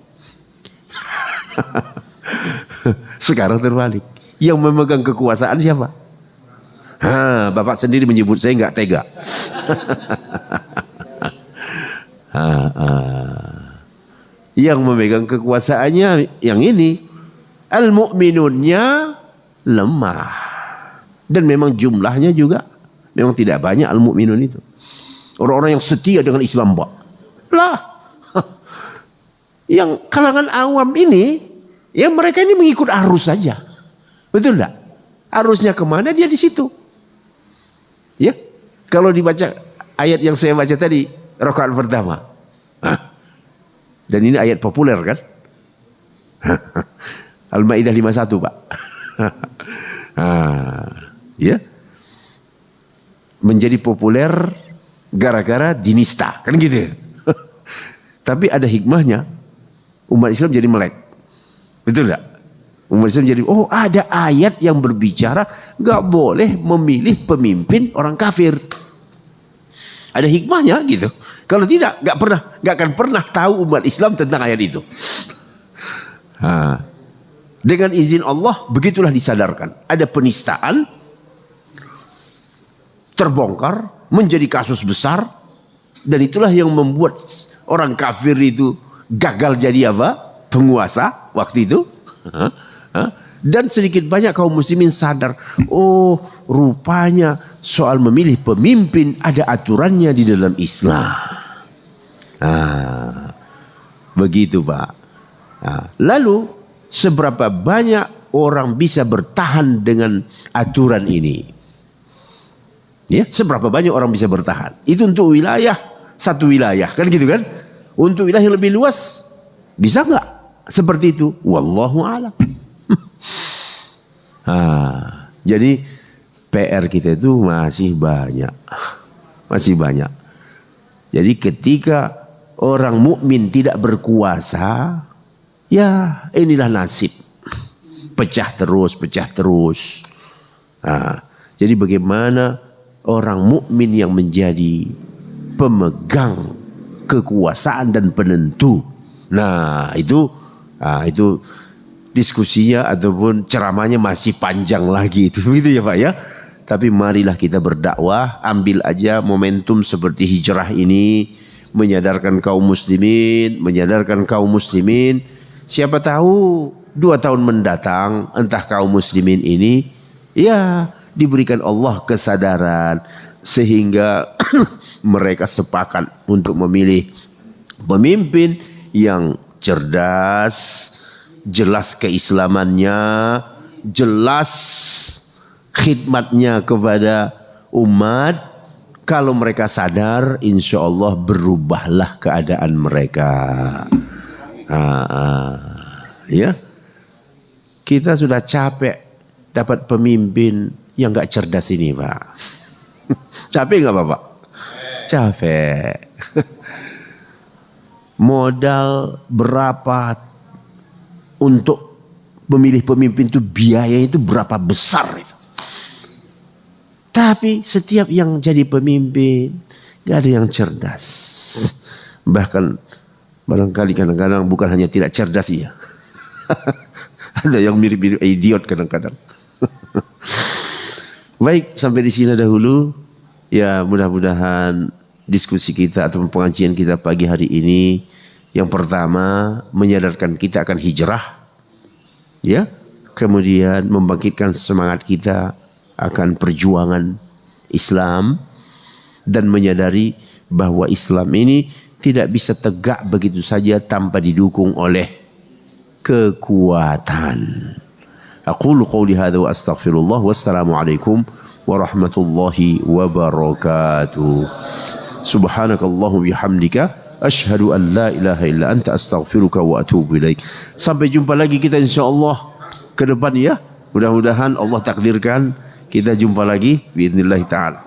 Sekarang terbalik. Yang memegang kekuasaan siapa? Bapak sendiri menyebut saya nggak tega. Yang memegang kekuasaannya yang ini, al-mu'minunnya lemah. Dan memang jumlahnya juga memang tidak banyak al-mu'minun itu. Orang-orang yang setia dengan Islam, Pak. Lah. Yang kalangan awam ini, ya mereka ini mengikut arus saja. Betul enggak? Arusnya kemana dia di situ. Ya, kalau dibaca ayat yang saya baca tadi rakaat pertama, dan ini ayat populer kan, Al-Maidah 51 Pak, ya, menjadi populer gara-gara dinista kan gitu. Tapi ada hikmahnya, umat Islam jadi melek, betul enggak? Umat Islam jadi, oh ada ayat yang berbicara nggak boleh memilih pemimpin orang kafir. Ada hikmahnya gitu. Kalau tidak, nggak akan pernah tahu umat Islam tentang ayat itu. Dengan izin Allah, begitulah disadarkan. Ada penistaan, terbongkar, menjadi kasus besar, dan itulah yang membuat orang kafir itu gagal jadi apa? Penguasa waktu itu. Dan sedikit banyak kaum muslimin sadar, oh rupanya soal memilih pemimpin ada aturannya di dalam Islam. Begitu Pak. Lalu seberapa banyak orang bisa bertahan dengan aturan ini? Ya, seberapa banyak orang bisa bertahan? Itu untuk wilayah, satu wilayah, kan gitu kan? Untuk wilayah yang lebih luas, bisa nggak seperti itu? Wallahu a'lam. Jadi PR kita itu masih banyak. Jadi ketika orang mukmin tidak berkuasa, ya inilah nasib. Pecah terus. Jadi bagaimana orang mukmin yang menjadi pemegang kekuasaan dan penentu. Nah, itu diskusinya ataupun ceramahnya masih panjang lagi itu, gitu ya Pak ya. Tapi marilah kita berdakwah, ambil aja momentum seperti hijrah ini, menyadarkan kaum muslimin. Siapa tahu 2 tahun mendatang, entah kaum muslimin ini ya diberikan Allah kesadaran sehingga mereka sepakat untuk memilih pemimpin yang cerdas, jelas keislamannya, jelas khidmatnya kepada umat. Kalau mereka sadar, insya Allah berubahlah keadaan mereka. Ya, kita sudah capek dapat pemimpin yang gak cerdas ini Pak. Capek gak Bapak? Capek. Modal berapa untuk memilih pemimpin itu, biaya itu berapa besar itu. Tapi setiap yang jadi pemimpin gak ada yang cerdas. Bahkan barangkali kadang-kadang bukan hanya tidak cerdas ya. Ada yang mirip-mirip idiot kadang-kadang. Baik, sampai di sini dahulu. Ya, mudah-mudahan diskusi kita atau pengajian kita pagi hari ini yang pertama menyadarkan kita akan hijrah, ya, kemudian membangkitkan semangat kita akan perjuangan Islam dan menyadari bahwa Islam ini tidak bisa tegak begitu saja tanpa didukung oleh kekuatan. Aqulu qawli hadza wa astaghfirullah, wassalamu alaikum warahmatullahi wabarakatuh. Subhanakallahu bihamdika asyhadu an la ilaha illa anta astaghfiruka wa atubu ilaik. Sampai jumpa lagi kita insyaallah ke depan ya. Mudah-mudahan Allah takdirkan kita jumpa lagi biidznillah taala.